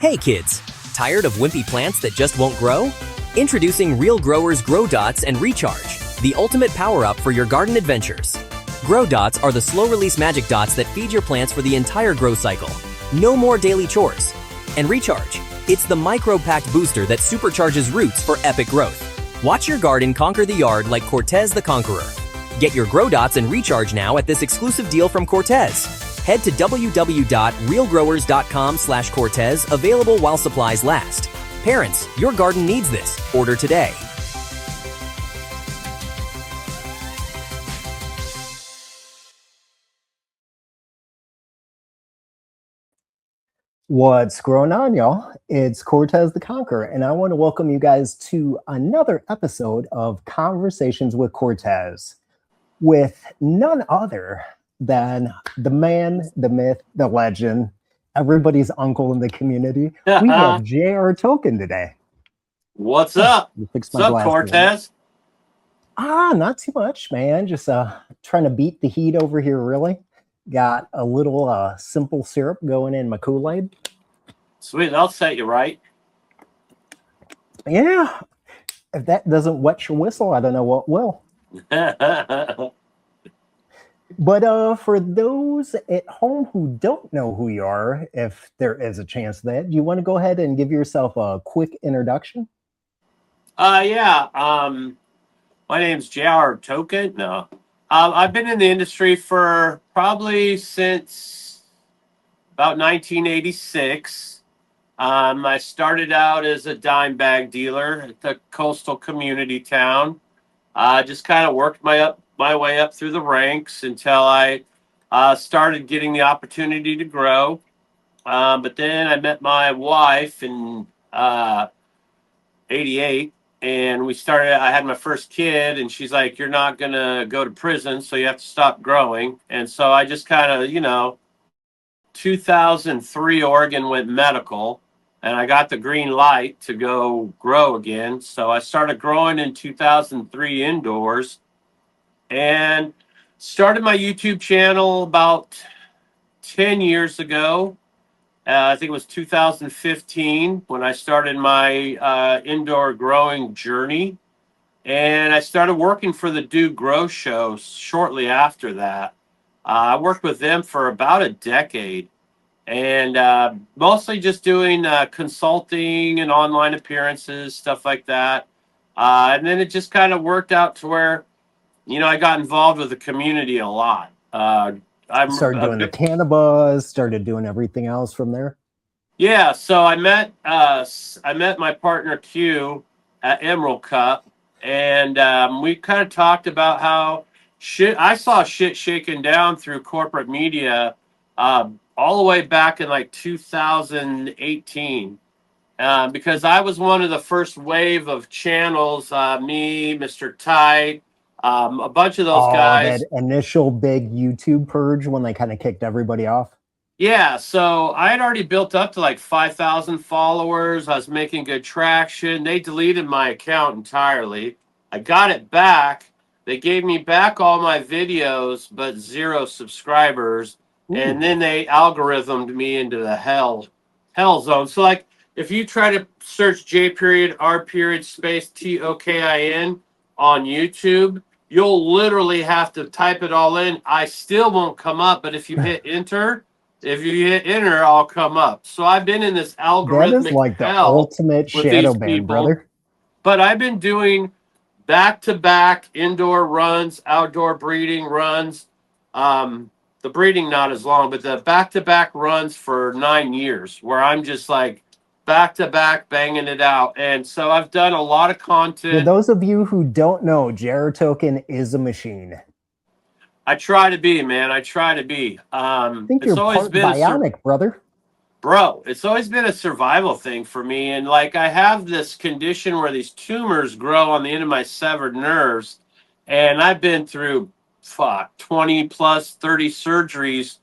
Hey kids, tired of wimpy plants that just won't grow? Introducing Real Growers Grow Dots and Recharge, the ultimate power-up for your garden adventures. Grow Dots are the slow-release magic dots that feed your plants for the entire grow cycle. No more daily chores. And Recharge, it's the micro-packed booster that supercharges roots for epic growth. Watch your garden conquer the yard like Cortez the Conqueror. Get your Grow Dots and Recharge now at this exclusive deal from Cortez. Head to www.realgrowers.com/Cortez, available while supplies last. Parents, your garden needs this. Order today. What's going on, y'all? It's Cortez the Conqueror, and I want to welcome you guys to another episode of Conversations with Cortez with none other than the man, the myth, the legend, everybody's uncle in the community. We have JR Tokin today. What's up? What's up, Cortez? Not too much, man. Just trying to beat the heat over here, really. Got a little simple syrup going in my Kool-Aid. Sweet, I'll set you right. Yeah. If that doesn't wet your whistle, I don't know what will. But for those at home who don't know who you are, if there is a chance of that, do you want to go ahead and give yourself a quick introduction? Yeah. My name's JR Tokin. No. I've been in the industry for probably since about 1986. I started out as a dime bag dealer at the coastal community town. I just kind of worked my way up through the ranks until I started getting the opportunity to grow. But then I met my wife in 88, and I had my first kid, and she's like, "You're not going to go to prison, so you have to stop growing." And so I just kind of, 2003, Oregon went medical, and I got the green light to go grow again. So I started growing in 2003 indoors and started my YouTube channel about 10 years ago. I think it was 2015 when I started my indoor growing journey. And I started working for the Do Grow Show shortly after that. I worked with them for about a decade, and mostly just doing consulting and online appearances, stuff like that. And then it just kind of worked out to where, I got involved with the community a lot. I started doing the Cannabis, started doing everything else from there. Yeah, so I met my partner Q at Emerald Cup, and we kind of talked about how I saw shit shaken down through corporate media all the way back in like 2018. Because I was one of the first wave of channels, me, Mr. Tide, a bunch of those guys. That initial big YouTube purge when they kind of kicked everybody off. Yeah, so I had already built up to like 5,000 followers. I was making good traction. They deleted my account entirely. I got it back. They gave me back all my videos, but 0 subscribers. Ooh. And then they algorithmed me into the hell zone. So like, if you try to search J.R. Tokin on YouTube, you'll literally have to type it all in. I still won't come up, but if you hit enter, I'll come up. So I've been in this algorithmic that is like the ultimate shadow ban, brother. But I've been doing back-to-back indoor runs, outdoor breeding runs. The breeding not as long, but the back-to-back runs for 9 years, where I'm just like back-to-back banging it out. And so I've done a lot of content. For those of you who don't know, JR Tokin is a machine. I try to be, man. I try to be. I think you're always been bionic, brother. Bro, it's always been a survival thing for me. And like, I have this condition where these tumors grow on the end of my severed nerves. And I've been through 20 plus 30 surgeries,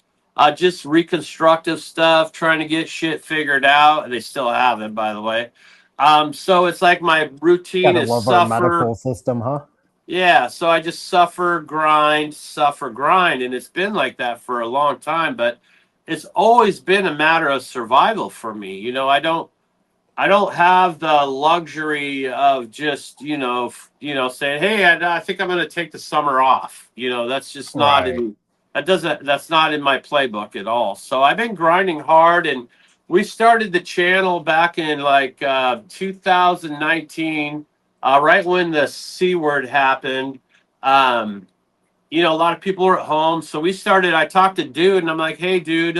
just reconstructive stuff, trying to get shit figured out. And they still haven't, by the way. So it's like my routine is love our medical system, huh? Yeah, so I just suffer, grind, and it's been like that for a long time. But it's always been a matter of survival for me. I don't have the luxury of just, saying, "Hey, I think I'm going to take the summer off." That's just not Right. in that's not in my playbook at all. So I've been grinding hard, and we started the channel back in like 2019, right when the C word happened. Um, a lot of people were at home. So I talked to dude and I'm like, "Hey dude,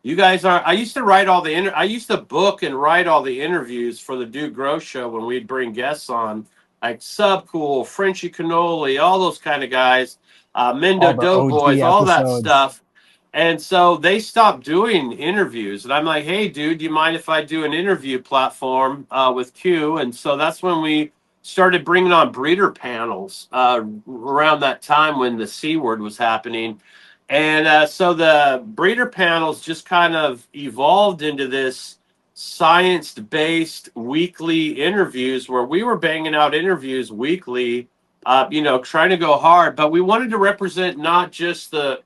you guys are, I used to write all I used to book and write all the interviews for the Dude Grow show when we'd bring guests on, like Subcool, Frenchy Cannoli, all those kind of guys, All Mendo the Doughboys, OG all that episodes. stuff." And so they stopped doing interviews. And I'm like, "Hey, dude, do you mind if I do an interview platform with Q?" And so that's when we started bringing on breeder panels around that time when the C word was happening. And so the breeder panels just kind of evolved into this science-based weekly interviews where we were banging out interviews weekly, trying to go hard. But we wanted to represent not just the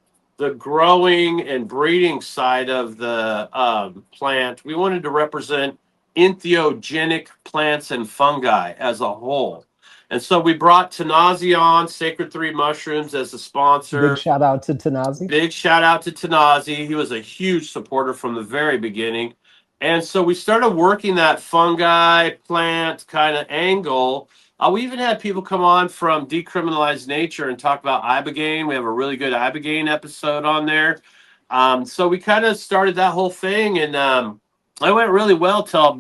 growing and breeding side of the plant. We wanted to represent entheogenic plants and fungi as a whole. And so we brought Tanazi on, Sacred 3 Mushrooms, as a Big sponsor. shout out to Tanazi. Big shout out to Tanazi. He was a huge supporter from the very beginning. And so we started working that fungi plant kind of angle. We even had people come on from Decriminalized Nature and talk about ibogaine. We have a really good ibogaine episode on there. So we kind of started that whole thing, and it went really well till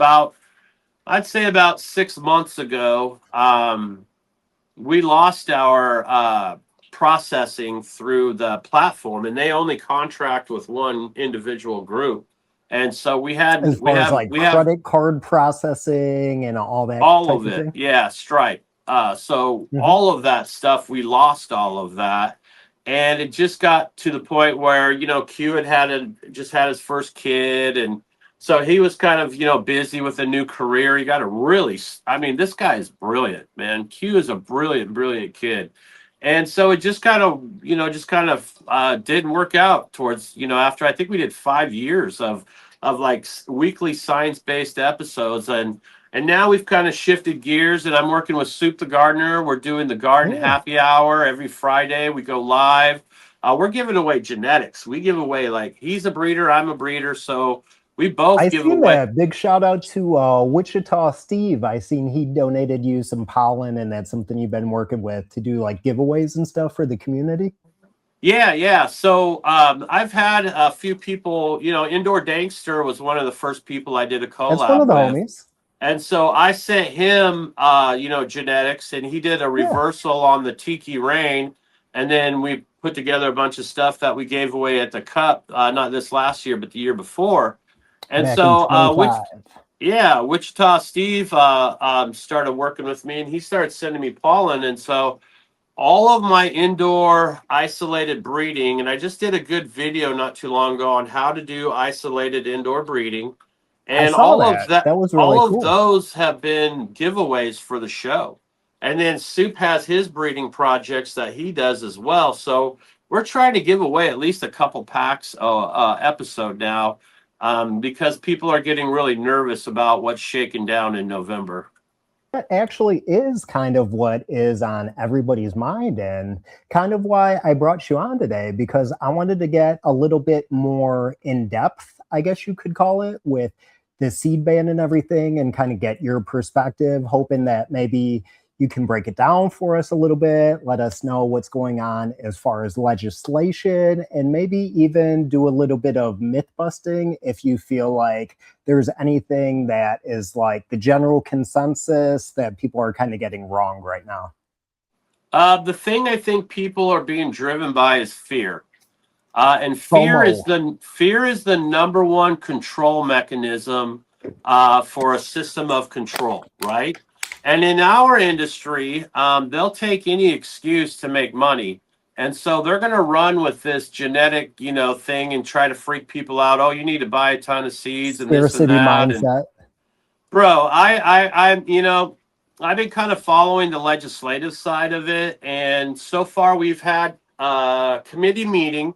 I'd say about 6 months ago. We lost our processing through the platform, and they only contract with one individual group. And so As far as like we have credit card processing and all that all type of of it. thing. Yeah, Stripe. So Hmm. all of that stuff, we lost all of that. And it just got to the point where, Q just had his first kid. And so he was kind of, busy with a new career. He got a really, I mean, this guy is brilliant, man. Q is a brilliant, brilliant kid. And so it just kind of, didn't work out towards, after I think we did 5 years of like weekly science-based episodes. And now we've kind of shifted gears, and I'm working with Soup the Gardener. We're doing the garden Yeah. happy hour every Friday. We go live. We're giving away genetics. We give away, like, he's a breeder, I'm a breeder, so we both I give seen away. that. Big shout out to Wichita Steve. I seen he donated you some pollen, and that's something you've been working with to do like giveaways and stuff for the community. Yeah, yeah. So I've had a few people. Indoor Dankster was one of the first people I did a That's one collab of the with. homies. And so I sent him, genetics, and he did a Yeah. reversal on the Tiki Rain. And then we put together a bunch of stuff that we gave away at the Cup, not this last year, but the year before. And Back in so, 25. Wichita Steve started working with me, and he started sending me pollen. And so all of my indoor isolated breeding, and I just did a good video not too long ago on how to do isolated indoor breeding, I and saw that. That was really all of cool. those have been giveaways for the show. And then Soup has his breeding projects that he does as well. So we're trying to give away at least a couple packs episode now, because people are getting really nervous about what's shaking down in November. That actually is kind of what is on everybody's mind, and kind of why I brought you on today, because I wanted to get a little bit more in depth, I guess you could call it, with the seed ban and everything, and kind of get your perspective, hoping that maybe you can break it down for us a little bit, let us know what's going on as far as legislation, and maybe even do a little bit of myth busting if you feel like there's anything that is like the general consensus that people are kind of getting wrong right now. The thing I think people are being driven by is fear. And FOMO. fear is the number one control mechanism for a system of control, right? And in our industry, they'll take any excuse to make money. And so they're going to run with this genetic, thing and try to freak people out. Oh, you need to buy a ton of seeds and this and Scarcity that. And mindset. bro, I've been kind of following the legislative side of it. And so far we've had a committee meeting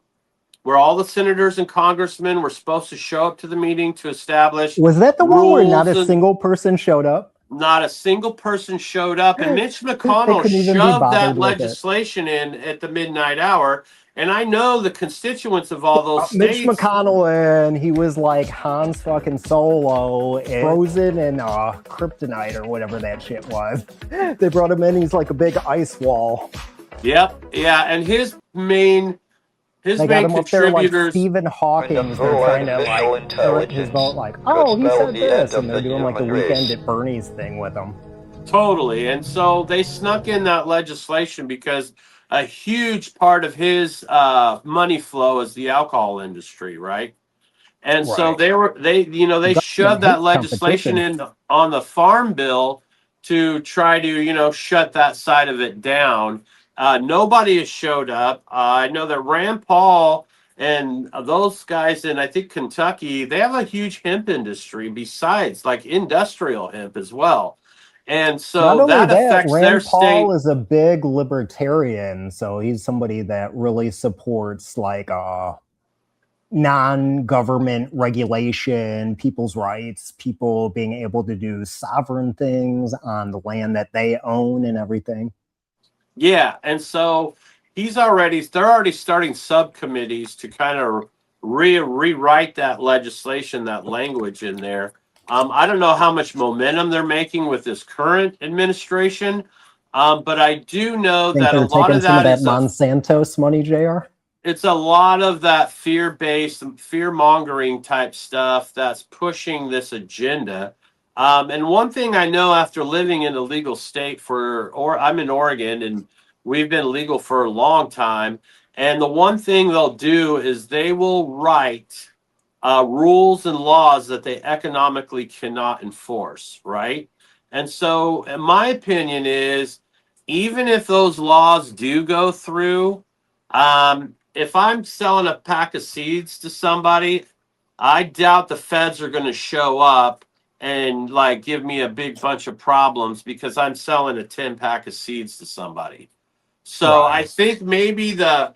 where all the senators and congressmen were supposed to show up to the meeting to establish Was that the one where not a rules. single person showed up? Not a single person showed up, and Mitch They McConnell couldn't even be shoved that bothered with it. legislation in at the midnight hour. And I know the constituents of all those Mitch states. McConnell, and he was like Hans fucking Solo, and frozen in kryptonite or whatever that shit was. They brought him in, he's like a big ice wall. Yep, yeah, and his main They got him up there like contributors. Stephen Hawking. They're trying to like hurt his vote, like, oh, he said this, and they're doing like the Weekend at Bernie's thing with him. Totally. And so they snuck in that legislation because a huge part of his money flow is the alcohol industry, right? And so Right. they shoved that legislation in on the farm bill to try to, shut that side of it down. Nobody has showed up. I know that Rand Paul and those guys in, I think, Kentucky, they have a huge hemp industry besides like industrial hemp as well. And so that affects their Rand Paul state. is a big libertarian, so he's somebody that really supports like non-government regulation, people's rights, people being able to do sovereign things on the land that they own and everything. Yeah, and so they're already starting subcommittees to kind of rewrite that legislation, that language in there. I don't know how much momentum they're making with this current administration, but I do know Think that a they're lot taking of some of that that is Monsanto's money, JR? it's a lot of that fear-based, fear-mongering type stuff that's pushing this agenda. And one thing I know after living in a legal state I'm in Oregon and we've been legal for a long time. And the one thing they'll do is they will write rules and laws that they economically cannot enforce, right? And so, in my opinion, is even if those laws do go through, if I'm selling a pack of seeds to somebody, I doubt the feds are going to show up and like give me a big bunch of problems because I'm selling a 10 pack of seeds to somebody. So I think maybe the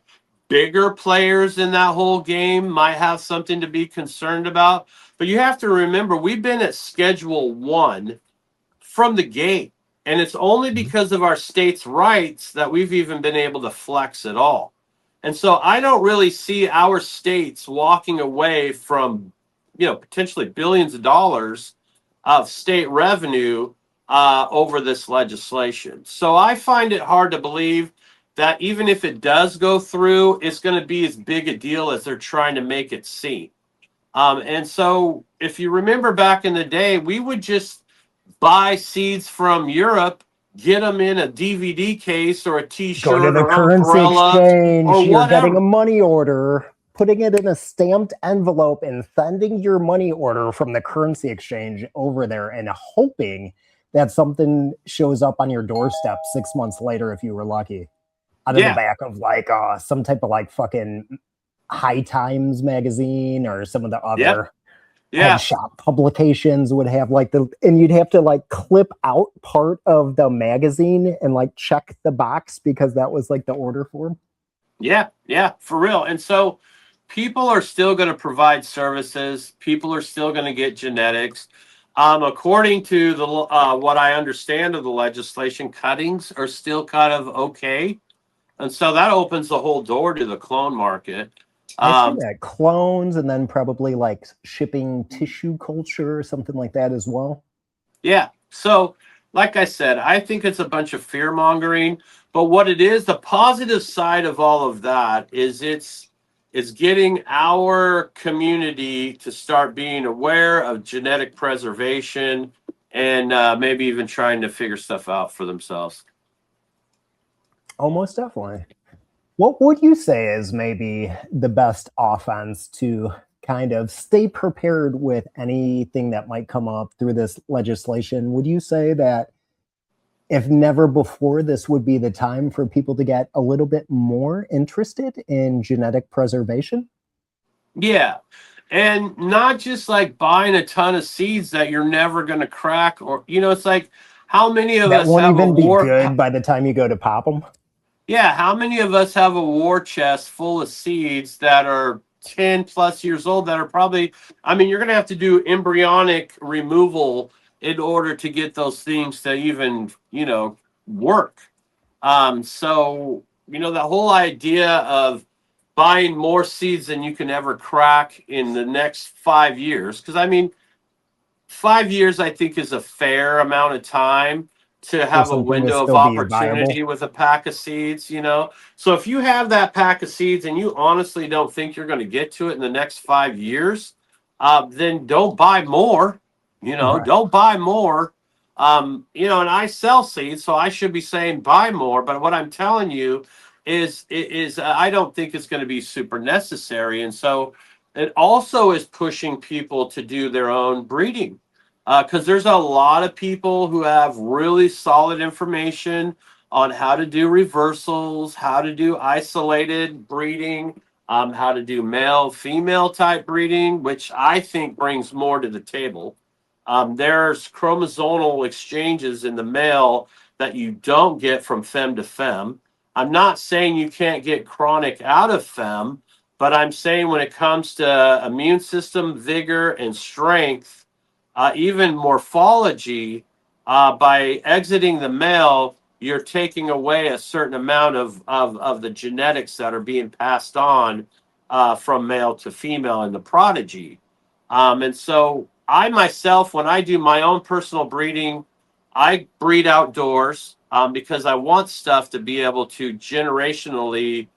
bigger players in that whole game might have something to be concerned about. But you have to remember, we've been at Schedule 1 from the gate. And it's only because of our state's rights that we've even been able to flex at all. And so I don't really see our states walking away from, potentially billions of dollars of state revenue over this legislation. So I find it hard to believe that even if it does go through, it's going to be as big a deal as they're trying to make it seem. And so if you remember back in the day, we would just buy seeds from Europe, get them in a DVD case or a T-shirt Go to the or currency umbrella exchange, or you're getting whatever. a money order, putting it in a stamped envelope and sending your money order from the currency exchange over there and hoping that something shows up on your doorstep 6 months later if you were lucky. Out of the back of like some type of like fucking High Times magazine or some of the other head shop publications would have like and you'd have to like clip out part of the magazine and like check the box because that was like the order form. Yeah, for real. And so people are still going to provide services. People are still going to get genetics. According to the what I understand of the legislation, cuttings are still kind of okay. And so that opens the whole door to the clone market. I see that. Clones and then probably like shipping tissue culture or something like that as well. Yeah. So, like I said, I think it's a bunch of fear mongering. But what it is, the positive side of all of that is it's getting our community to start being aware of genetic preservation and maybe even trying to figure stuff out for themselves. Oh, most definitely. What would you say is maybe the best offense to kind of stay prepared with anything that might come up through this legislation? Would you say that if never before, this would be the time for people to get a little bit more interested in genetic preservation? Yeah. And not just like buying a ton of seeds that you're never going to crack, or, it's like how many of That us won't have a even be war? good by the time you go to pop them? Yeah, how many of us have a war chest full of seeds that are 10 plus years old that are probably, I mean, you're going to have to do embryonic removal in order to get those things to even, work. So, the whole idea of buying more seeds than you can ever crack in the next 5 years, because I mean, 5 years I think is a fair amount of time to For have a something to window of still be viable. opportunity with a pack of seeds. So if you have that pack of seeds and you honestly don't think you're going to get to it in the next 5 years, then don't buy more. Right. Don't buy more. And I sell seeds, so I should be saying buy more. But what I'm telling you is I don't think it's going to be super necessary, and so it also is pushing people to do their own breeding because there's a lot of people who have really solid information on how to do reversals, how to do isolated breeding, how to do male female type breeding, which I think brings more to the table. There's chromosomal exchanges in the male that you don't get from fem to fem. I'm not saying you can't get chronic out of fem, but I'm saying when it comes to immune system, vigor, and strength, even morphology, by exiting the male, you're taking away a certain amount of the genetics that are being passed on from male to female in the prodigy. And so I myself, when I do my own personal breeding, I breed outdoors because I want stuff to be able to generationally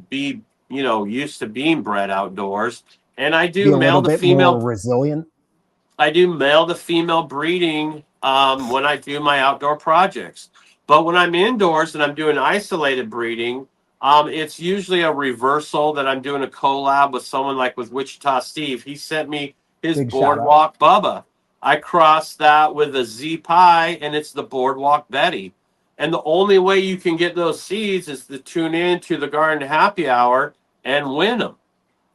be, used to being bred outdoors. And I Be do a little male to bit more female resilient. I do male to female breeding when I do my outdoor projects. But when I'm indoors and I'm doing isolated breeding, it's usually a reversal that I'm doing a collab with someone like with Wichita Steve. He sent me his Big shout out. Boardwalk Bubba. I crossed that with a Z Pie, and it's the Boardwalk Betty. And the only way you can get those seeds is to tune in to the Garden Happy Hour and win them.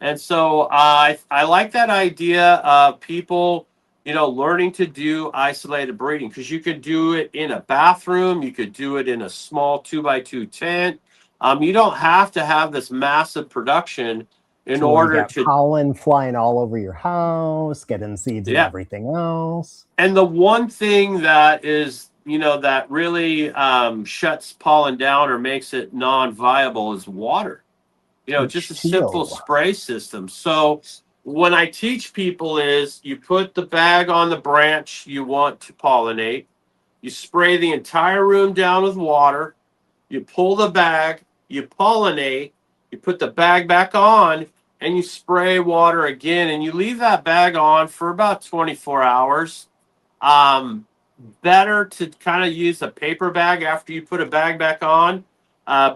And so I like that idea of people, learning to do isolated breeding because you could do it in a bathroom, you could do it in a small 2x2 tent. You don't have to have this massive production in To where you order got to, pollen flying all over your house, getting seeds and yeah. everything else. And the one thing that is, that really shuts pollen down or makes it non-viable is water. Just a simple H2O. spray system. So when I teach people is you put the bag on the branch you want to pollinate, you spray the entire room down with water, you pull the bag, you pollinate, you put the bag back on, and you spray water again, and you leave that bag on for about 24 hours. Um, Better to kind of use a paper bag after you put a bag back on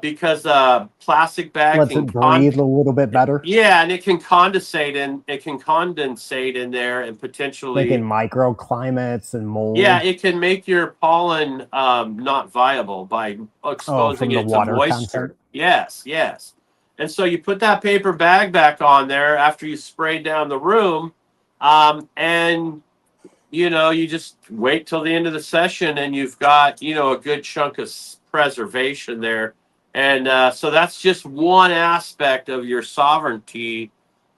because a plastic bag Lets can it breathe a little bit better, yeah, and it can condensate in there and making potentially microclimates and yeah, mold. it can make your pollen not viable by Oh, exposing from the it to water content. moisture. Yes, yes. And so you put that paper bag back on there after you spray down the room, and you just wait till the end of the session and you've got, a good chunk of preservation there. And so that's just one aspect of your sovereignty.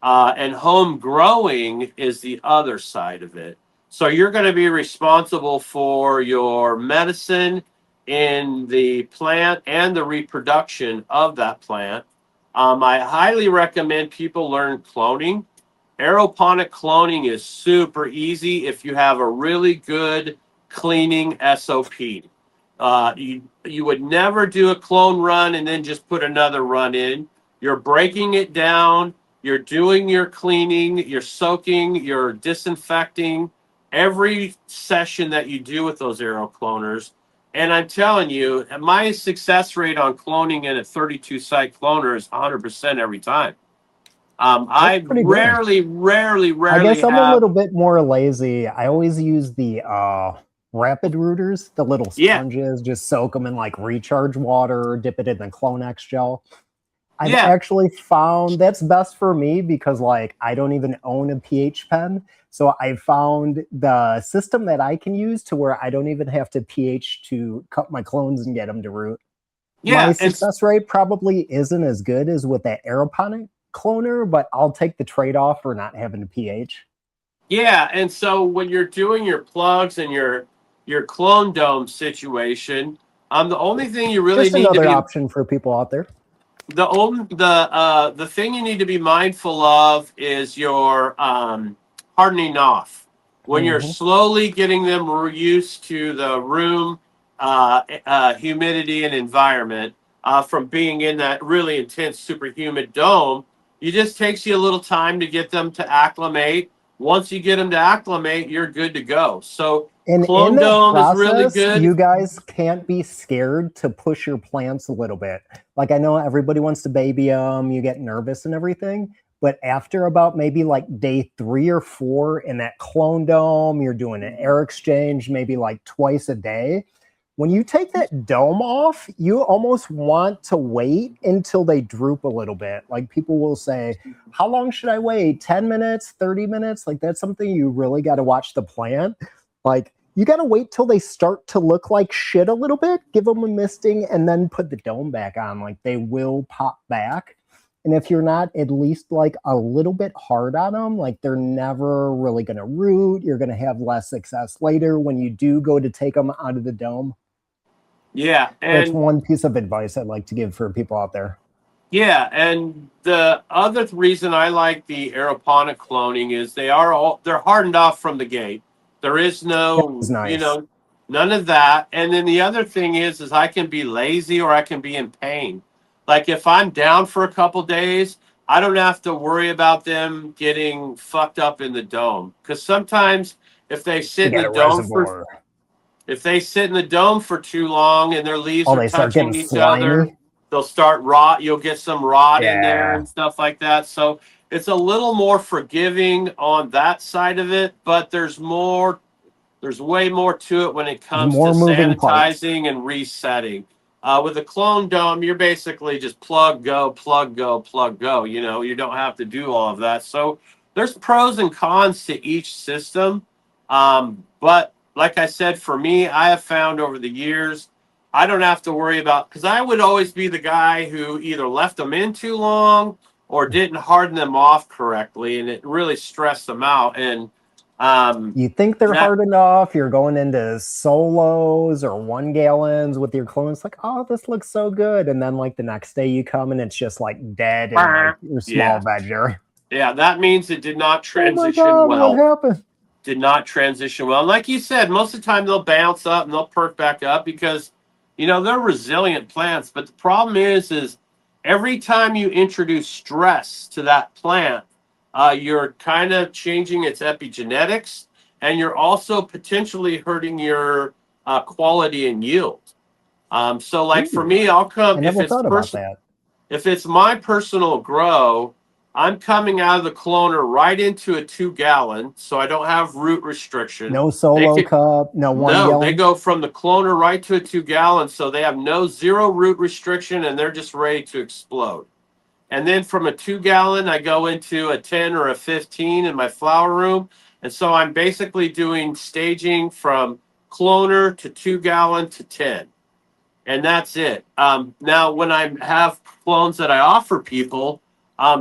And home growing is the other side of it. So you're going to be responsible for your medicine in the plant and the reproduction of that plant. I highly recommend people learn cloning. Aeroponic cloning is super easy if you have a really good cleaning SOP. You would never do a clone run and then just put another run in. You're breaking it down. You're doing your cleaning. You're soaking. You're disinfecting every session that you do with those aero cloners. And I'm telling you, my success rate on cloning in a 32 site cloner is 100% every time. That's I pretty good. I rarely guess I'm a have. little bit more lazy. I always use the rapid rooters, the little Yeah, sponges, just soak them in like recharge water, dip it in the Clonex gel. I've yeah. actually found that's best for me because like I don't even own a pH pen. So I found the system that I can use to where I don't even have to pH to cut my clones and get them to root. My Yeah, and success rate probably isn't as good as with that aeroponic cloner, but I'll take the trade-off for not having a pH. yeah, and so when you're doing your plugs and your clone dome situation, the only thing you really Just need to another be option for people out there. the thing you need to be mindful of is your hardening off. When you're Hmm. slowly getting them used to the room humidity and environment from being in that really intense super humid dome, it just takes you a little time to get them to acclimate. Once you get them to acclimate, you're good to go. So And in clone that dome is really process, good. you guys can't be scared to push your plants a little bit. Like I know everybody wants to baby them, you get nervous and everything, but after about maybe like day 3 or 4 in that clone dome, you're doing an air exchange maybe like twice a day. When you take that dome off, you almost want to wait until they droop a little bit. Like people will say, how long should I wait? 10 minutes, 30 minutes? Like that's something you really got to watch the plant. Like you got to wait till they start to look like shit a little bit, give them a misting, and then put the dome back on. Like they will pop back. And if you're not at least like a little bit hard on them, like they're never really going to root. You're going to have less success later when you do go to take them out of the dome. Yeah, That's and one piece of advice I'd like to give for people out there. yeah, and the other reason I like the aeroponic cloning is they're hardened off from the gate. There is It's no, nice. none of that. And then the other thing is I can be lazy or I can be in pain. Like if I'm down for a couple days, I don't have to worry about them getting fucked up in the dome. Because sometimes if they You sit in got the a dome for reservoir. if they sit in the dome for too long and their leaves Oh, are they start getting touching each other, slimy. they'll start rot. You'll get some rot in there Yeah. and stuff like that. So it's a little more forgiving on that side of it, but there's way more to it when it There's comes to more moving parts. sanitizing and resetting. With a clone dome, you're basically just plug, go, plug, go, plug, go. You don't have to do all of that. So there's pros and cons to each system. But like I said, for me, I have found over the years, I don't have to worry about because I would always be the guy who either left them in too long or didn't harden them off correctly, and it really stressed them out. And You think they're that hard enough, you're going into solos or 1 gallons with your clones, like, oh, this looks so good. And then like the next day you come and it's just like dead in like your small yeah, veg area. yeah, that means it did not Oh my transition God, what well. happened? Did not transition well. And like you said, most of the time they'll bounce up and they'll perk back up because they're resilient plants. But the problem is every time you introduce stress to that plant, you're kind of changing its epigenetics, and you're also potentially hurting your quality and yield. So, like for Ooh, me, I'll I come never thought about that. if it's my personal grow, I'm coming out of the cloner right into a 2 gallon, so I don't have root restriction. No They solo can cup, no one no, they gallon. go from the cloner right to a 2 gallon, so they have no zero root restriction and they're just ready to explode. And then from a 2 gallon, I go into a 10 or a 15 in my flower room. And so I'm basically doing staging from cloner to 2 gallon to 10, and that's it. Now, when I have clones that I offer people,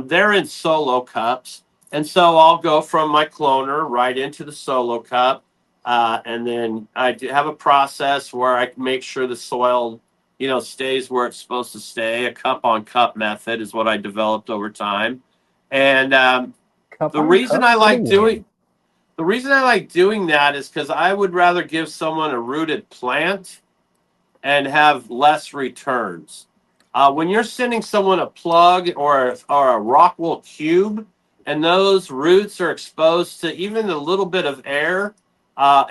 they're in solo cups, and so I'll go from my cloner right into the solo cup, and then I do have a process where I make sure the soil, stays where it's supposed to stay. A cup on cup method is what I developed over time, and Cup the on reason cup I for the like win. doing the reason I like doing that is because I would rather give someone a rooted plant and have less returns. When you're sending someone a plug or a Rockwool cube, and those roots are exposed to even a little bit of air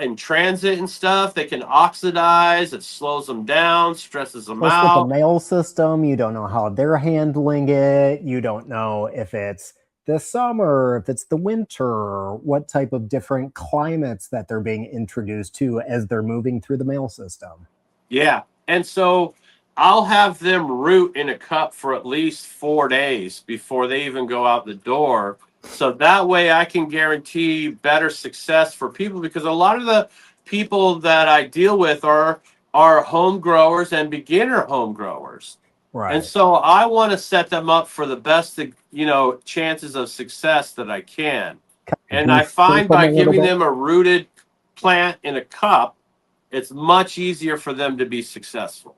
in transit and stuff, they can oxidize. It slows them down, stresses them Plus, with the out. mail system, you don't know how they're handling it. You don't know if it's the summer, if it's the winter, what type of different climates that they're being introduced to as they're moving through the mail system. Yeah. And so I'll have them root in a cup for at least 4 days before they even go out the door. So that way I can guarantee better success for people because a lot of the people that I deal with are are home growers and beginner home growers. And Right. so I want to set them up for the best, chances of success that I can. And I Boost find them by a little giving bit. them a rooted plant in a cup, it's much easier for them to be successful.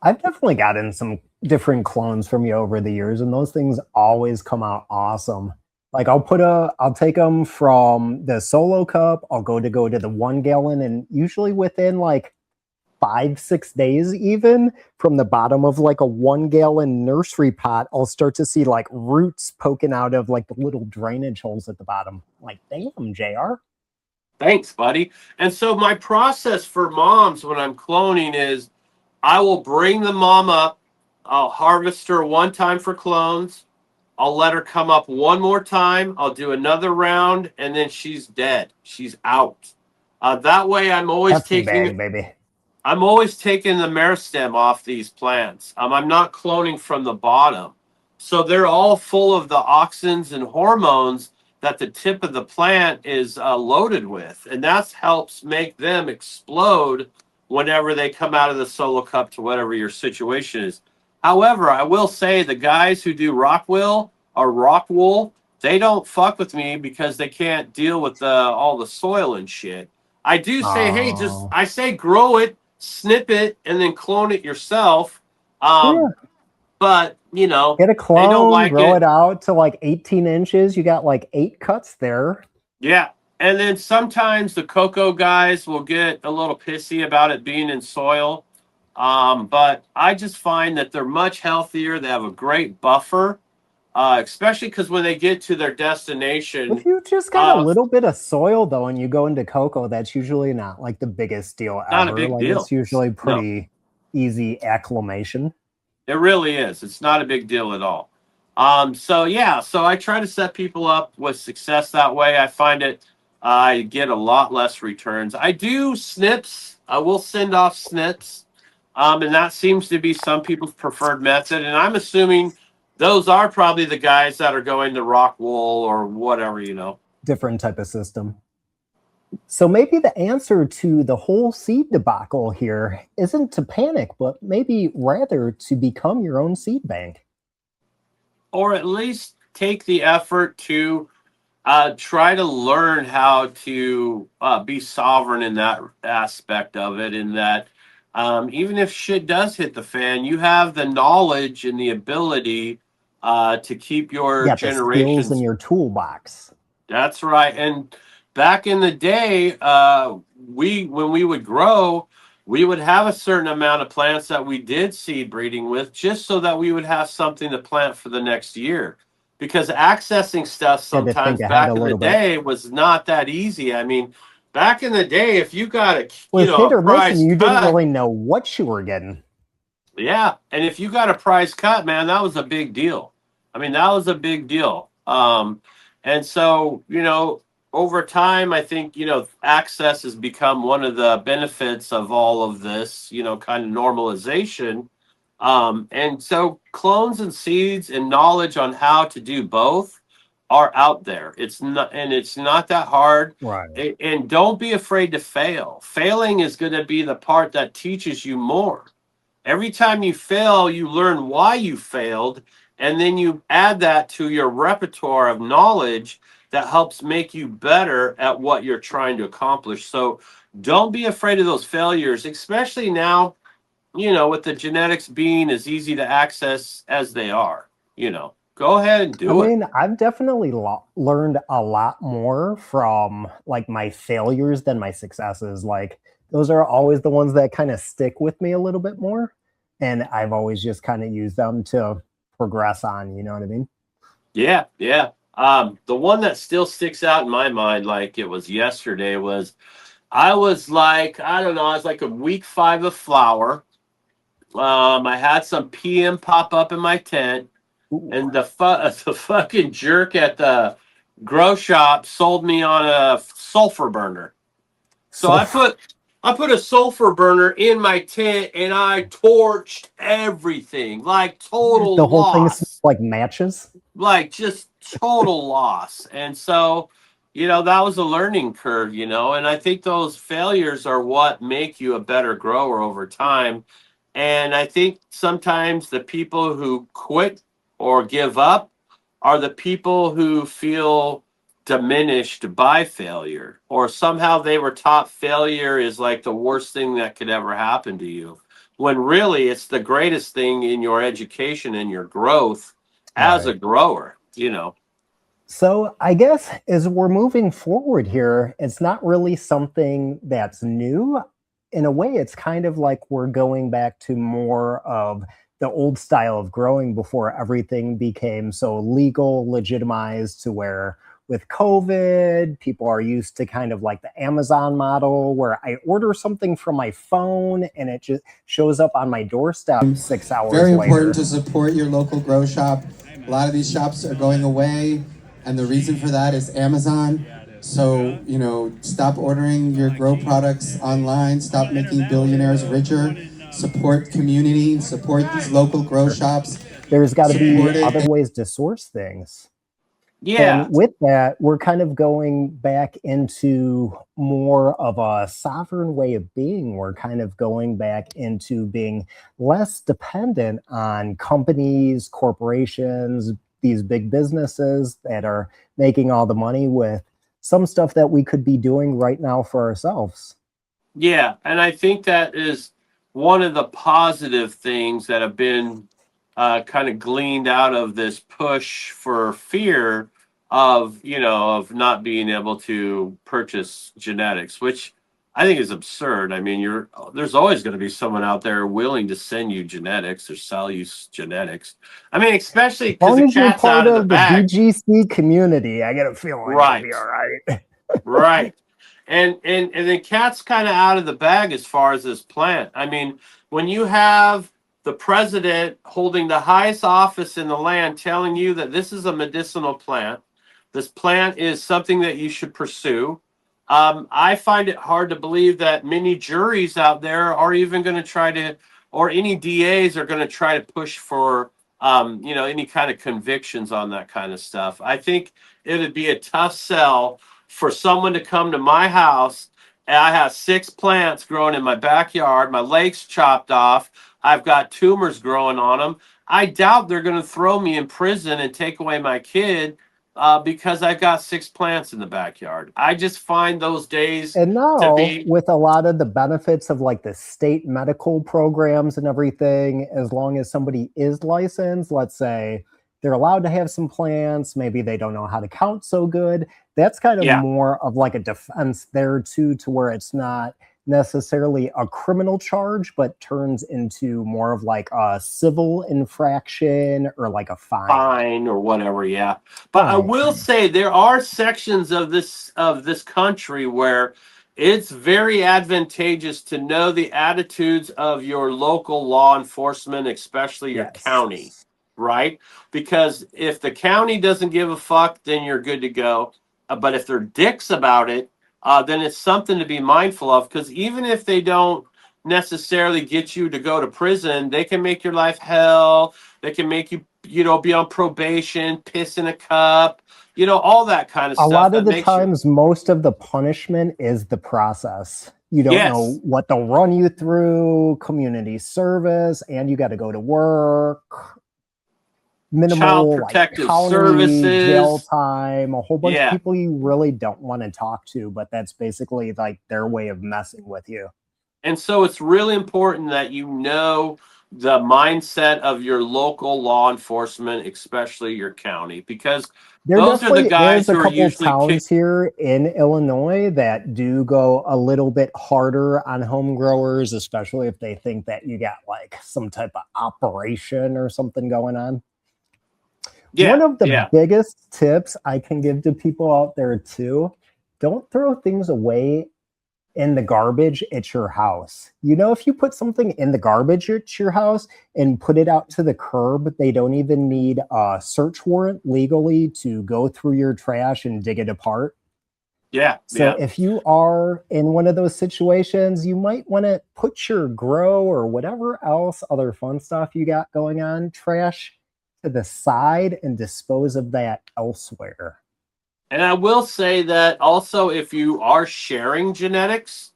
I've definitely gotten some different clones from you over the years, and those things always come out awesome. Like I'll take them from the solo cup. I'll go to the 1 gallon, and usually within like 5, 6 days, even from the bottom of like a 1 gallon nursery pot, I'll start to see like roots poking out of like the little drainage holes at the bottom. Like, damn, JR. Thanks, buddy. And so my process for moms when I'm cloning is I will bring the mom up. I'll harvest her one time for clones. I'll let her come up one more time. I'll do another round, and then she's dead. She's out. That way, Hefty bag, baby. I'm always taking the meristem off these plants. I'm not cloning from the bottom, so they're all full of the auxins and hormones that the tip of the plant is loaded with, and that helps make them explode whenever they come out of the solo cup to whatever your situation is. However, I will say the guys who do rockwool or rock wool, they don't fuck with me because they can't deal with all the soil and shit. I do say, hey, Oh, I say grow it, snip it, and then clone it yourself. yeah. But Get a they don't clone, like grow it. it out to like 18 inches. You got like 8 cuts there. Yeah. And then sometimes the cocoa guys will get a little pissy about it being in soil. But I just find that they're much healthier. They have a great buffer, especially because when they get to their If destination, you just got a uh, little bit of soil though, and you go into cocoa, that's usually not like the biggest deal not a ever. big Like it's deal. usually No, pretty easy acclimation. it really is. It's not a big deal at all. So yeah, so I try to set people up with success that way. I find I get a lot less returns. I do snips. I will send off snips, and that seems to be some people's preferred method. And I'm assuming those are probably the guys that are going to rock wool or whatever. Different type of system. So maybe the answer to the whole seed debacle here isn't to panic, but maybe rather to become your own seed bank. Or at least take the effort to try to learn how to be sovereign in that aspect of it. In that, even if shit does hit the fan, you have the knowledge and the ability to keep You your got the skills in generations. your toolbox. That's right. And back in the day, we when we would grow, we would have a certain amount of plants that we did seed breeding with, just so that we would have something to plant for the next year. Because accessing stuff You had to think sometimes ahead a back in the little bit. day was not that easy. I mean, back in the day, if you got Was a hit or miss, and prize you didn't cut, really know what you were getting. yeah, and if you got a prize cut, man, that was a big deal. I mean, that was a big deal. And so, over time, I think, access has become one of the benefits of all of this, kind of normalization. And so clones and seeds and knowledge on how to do both are out there. It's not that hard. Right. And don't be afraid to fail. Failing is going to be the part that teaches you more. Every time you fail, you learn why you failed, and then you add that to your repertoire of knowledge that helps make you better at what you're trying to accomplish. So don't be afraid of those failures, especially now, with the genetics being as easy to access as they are. Go ahead and I do it. mean, I've definitely learned a lot more from like my failures than my successes. Like those are always the ones that kind of stick with me a little bit more. And I've always just kind of used them to progress on, you know what I mean? Yeah, yeah. The one that still sticks out in my mind, like it was yesterday, was I was like, I don't know, I was like a week 5 of flower. I had some PM pop up in my tent, Ooh. and the fucking jerk at the grow shop sold me on a sulfur burner. So So I put a sulfur burner in my tent, and I torched everything, like the total whole thing smells loss, like matches. like just total loss. And so that was a learning curve, and I think those failures are what make you a better grower over time. And I think sometimes the people who quit or give up are the people who feel diminished by failure, or somehow they were taught failure is like the worst thing that could ever happen to you, when really it's the greatest thing in your education and your growth as a Right. grower. So I guess as we're moving forward here, it's not really something that's new. In a way, it's kind of like we're going back to more of the old style of growing before everything became so legal, legitimized, to where with COVID, people are used to kind of like the Amazon model where I order something from my phone and it just shows up on my doorstep 6 hours Very important later. to support your local grow shop. A lot of these shops are going away, and the reason for that is Amazon. So, stop ordering your grow products online, stop making billionaires richer, support community, support these local grow shops, There's got to be support other it. ways to source things. Yeah. And with that, we're kind of going back into more of a sovereign way of being. We're kind of going back into being less dependent on companies, corporations, these big businesses that are making all the money with some stuff that we could be doing right now for ourselves. Yeah, and I think that is one of the positive things that have been kind of gleaned out of this push for fear of not being able to purchase genetics, which I think is absurd. I mean, there's always going to be someone out there willing to send you genetics or sell you genetics. I mean, especially As because long the as you're cat's part out of the of the bag. BGC community, I get a feeling you'll be Right. all right. Right. And the cat's kind of out of the bag as far as this plant. I mean, when you have the president holding the highest office in the land telling you that this is a medicinal plant, this plant is something that you should pursue. I find it hard to believe that many juries out there are even going to try to, or any DAs are going to try to push for, any kind of convictions on that kind of stuff. I think it would be a tough sell for someone to come to my house and I have 6 plants growing in my backyard, my legs chopped off, I've got tumors growing on them. I doubt they're going to throw me in prison and take away my kid because I've got 6 plants in the backyard. I just find those days And to now, be, with a lot of the benefits of like the state medical programs and everything, as long as somebody is licensed, let's say they're allowed to have some plants, maybe they don't know how to count so good. That's kind of yeah, more of like a defense there too, to where it's not necessarily a criminal charge, but turns into more of like a civil infraction or like a fine. fine or whatever, yeah. But I Right. will say there are sections of this country where it's very advantageous to know the attitudes of your local law enforcement, especially your county, Yes. right? Because if the county doesn't give a fuck, then you're good to go. But if they're dicks about it, then it's something to be mindful of. Because even if they don't necessarily get you to go to prison, they can make your life hell. They can make you, be on probation, piss in a cup, all that kind of A stuff lot of that the makes you. times, most of the punishment is the process. You don't Yes, know what they'll run you through, community service, and you got to go to work, child minimal like protective county jail services. time, a whole bunch of Yeah. people you really don't want to talk to, but that's basically like their way of messing with you. And so it's really important that you know the mindset of your local law enforcement, especially your county, because There those are the definitely guys is a who are couple usually towns here in Illinois that do go a little bit harder on home growers, especially if they think that you got like some type of operation or something going on. One yeah, of the yeah. biggest tips I can give to people out there too, don't throw things away in the garbage at your house. If you put something in the garbage at your house and put it out to the curb, they don't even need a search warrant legally to go through your trash and dig it apart. Yeah, So yeah. if you are in one of those situations, you might want to put your grow or whatever else other fun stuff you got going on trash to the side and dispose of that elsewhere. And I will say that also, if you are sharing genetics,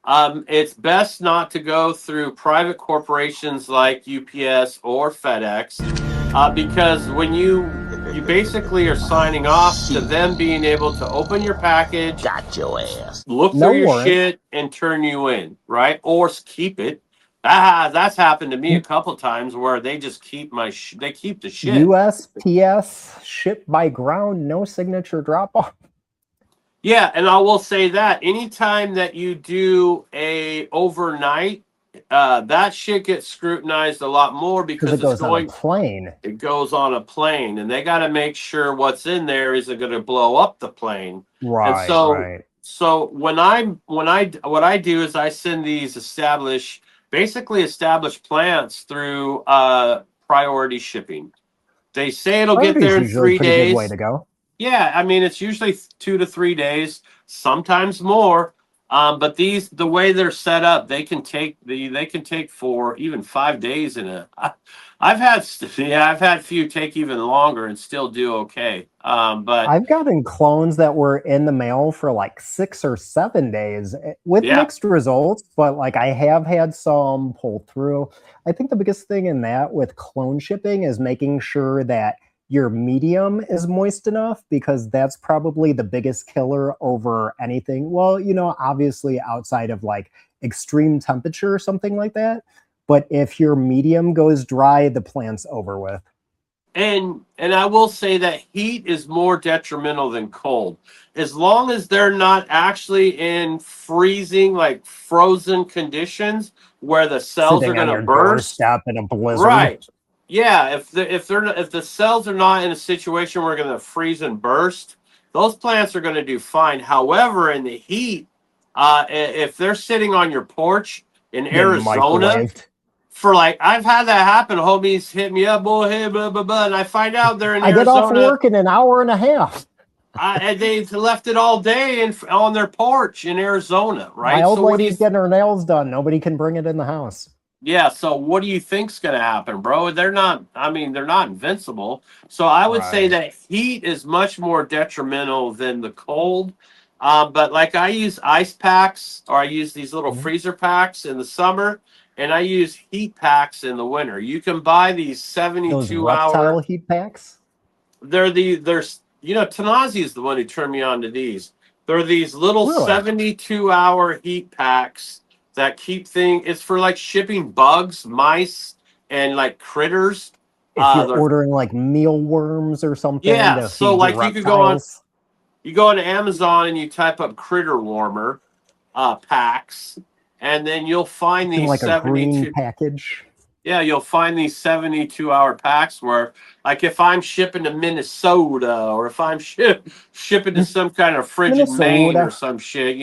it's best not to go through private corporations like UPS or FedEx, because when you basically are signing off to them being able to open your package, Got your ass. look No through your warrant. shit, and turn you in, right? Or keep it. That's happened to me a couple times where they just keep they keep the shit. USPS shipped by ground, no signature drop off. Yeah, and I will say that anytime that you do a overnight, that shit gets scrutinized a lot more Because because it goes on a plane. it goes on a plane, and they got to make sure what's in there isn't going to blow up the plane. And Right, so, right. so what I do is I send these basically established plants through priority shipping. They say it'll get Priority's there in usually a three pretty good way days. to go. Yeah, I mean it's usually 2 to 3 days, sometimes more. But the way they're set up, they can take 4 even 5 days in a. I've had few take even longer and still do okay. But I've gotten clones that were in the mail for like 6 or 7 days with yeah, mixed results, but like I have had some pull through. I think the biggest thing in that with clone shipping is making sure that your medium is moist enough, because that's probably the biggest killer over anything. Well, obviously outside of like extreme temperature or something like that. But if your medium goes dry, the plant's over with. and I will say that heat is more detrimental than cold, as long as they're not actually in freezing, like frozen conditions where the cells are Sitting going on to your burst. doorstep in a blizzard. Right. Yeah, if the cells are not in a situation where they're going to freeze and burst, those plants are going to do fine. However, in the heat, if they're sitting on your porch in Getting Arizona microwaved. for like, I've had that happen. Homies hit me up, boy, hey, blah blah blah, and I find out they're in I get off Arizona. work in an hour and a half. And they left it all day on their porch in Arizona, My right? old So what do you? lady's getting her nails done. Nobody can bring it in the house. Yeah, so what do you think's going to happen, bro? They're not, I mean, they're not invincible. So I would say Right. that heat is much more detrimental than the cold. But like I use ice packs, or I use these little Mhm. freezer packs in the summer, and I use heat packs in the winter. You can buy these Those 72 reptile hour, heat packs. there's, Tanazi is the one who turned me on to these. They're these little Really? 72-hour heat packs that keep things. It's for like shipping bugs, mice, and like critters. If you're They're ordering like mealworms or something Yeah. to So feed your like reptiles. you go on Amazon and you type up critter warmer packs, and then you'll find It's in these like a green 72. package. Yeah, you'll find these 72-hour packs where, like, if I'm shipping to Minnesota, or if I'm shipping to some kind of frigid Maine or Minnesota. some shit,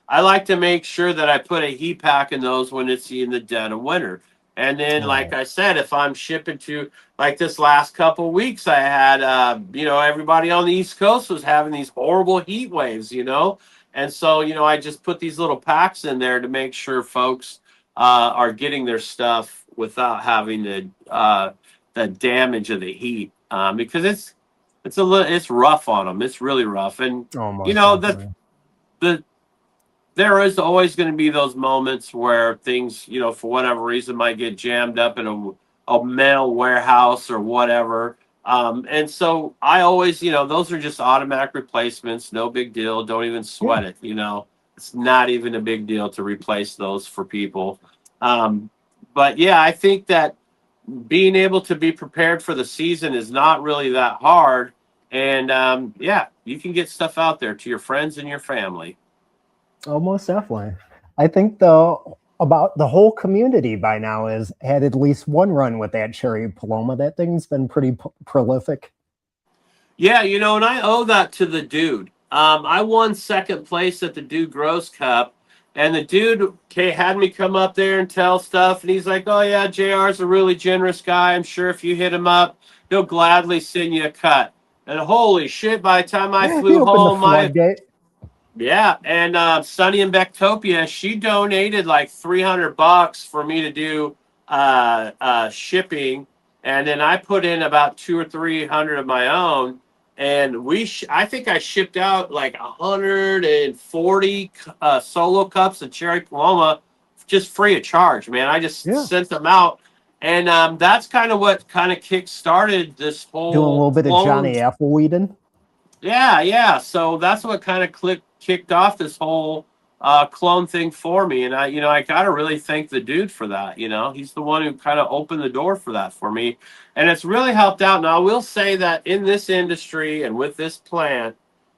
I like to make sure that I put a heat pack in those when it's in the dead of winter. And then, like Right. I said, if I'm shipping to, like this last couple of weeks, I had, everybody on the East Coast was having these horrible heat waves. And so, I just put these little packs in there to make sure folks are getting their stuff without having the damage of the heat, because it's rough on them. It's really rough, and you Almost know that definitely. the there is always going to be those moments where things, for whatever reason, might get jammed up in a mail warehouse or whatever. And so I always, those are just automatic replacements. No big deal. Don't even Yeah. sweat it. It's not even a big deal to replace those for people. But yeah, I think that being able to be prepared for the season is not really that hard. And yeah, you can get stuff out there to your friends and your family. Almost definitely. I think about the whole community by now has had at least one run with that cherry paloma. That thing's been pretty prolific. Yeah, and I owe that to the dude. I won second place at the Dude Gross Cup, and the dude had me come up there and tell stuff, and he's like, "Oh yeah, JR's a really generous guy. I'm sure if you hit him up, he'll gladly send you a cut." And holy shit, by the time I He flew opened the home, floodgate. yeah, and Sunny in Bectopia, she donated like $300 for me to do shipping, and then I put in about 200 or 300 of my own. and I think I shipped out like 140 solo cups of cherry paloma just free of charge, man. I just Yeah. sent them out, and that's kind of what kind of kick started this Doing a whole little bit of clone. Johnny Appleweeding. Yeah. So that's what kind of kicked off this whole clone thing for me. And I got to really thank the dude for that. He's the one who kind of opened the door for that for me. And it's really helped out. Now, I will say that in this industry and with this plant,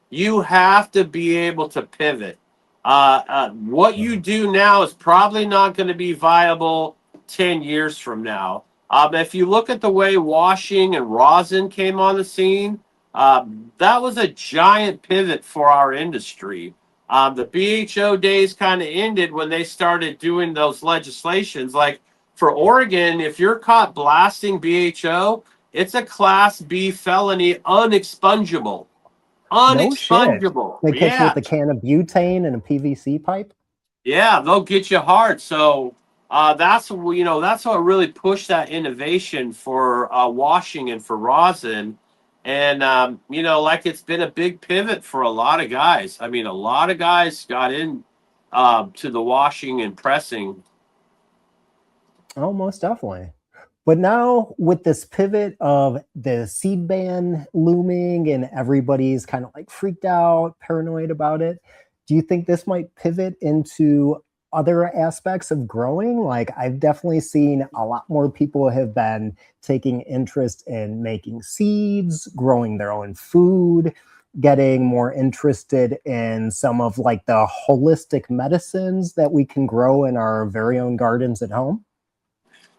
you have to be able to pivot. What you do now is probably not going to be viable 10 years from now. If you look at the way washing and rosin came on the scene, that was a giant pivot for our industry. The BHO days kind of ended when they started doing those legislations. Like for Oregon, if you're caught blasting BHO, it's a Class B felony, unexpungible. No shit. Unexpungible. They catch you with Yeah. a can of butane and a PVC pipe. Yeah, they'll get you hard. So that's what really pushed that innovation for washing and for rosin. And like it's been a big pivot for a lot of guys. I mean, a lot of guys got in to the washing and pressing. Oh, most definitely. But now with this pivot of the seed ban looming and everybody's kind of like freaked out, paranoid about it, do you think this might pivot into other aspects of growing? Like I've definitely seen a lot more people have been taking interest in making seeds, growing their own food, getting more interested in some of like the holistic medicines that we can grow in our very own gardens at home.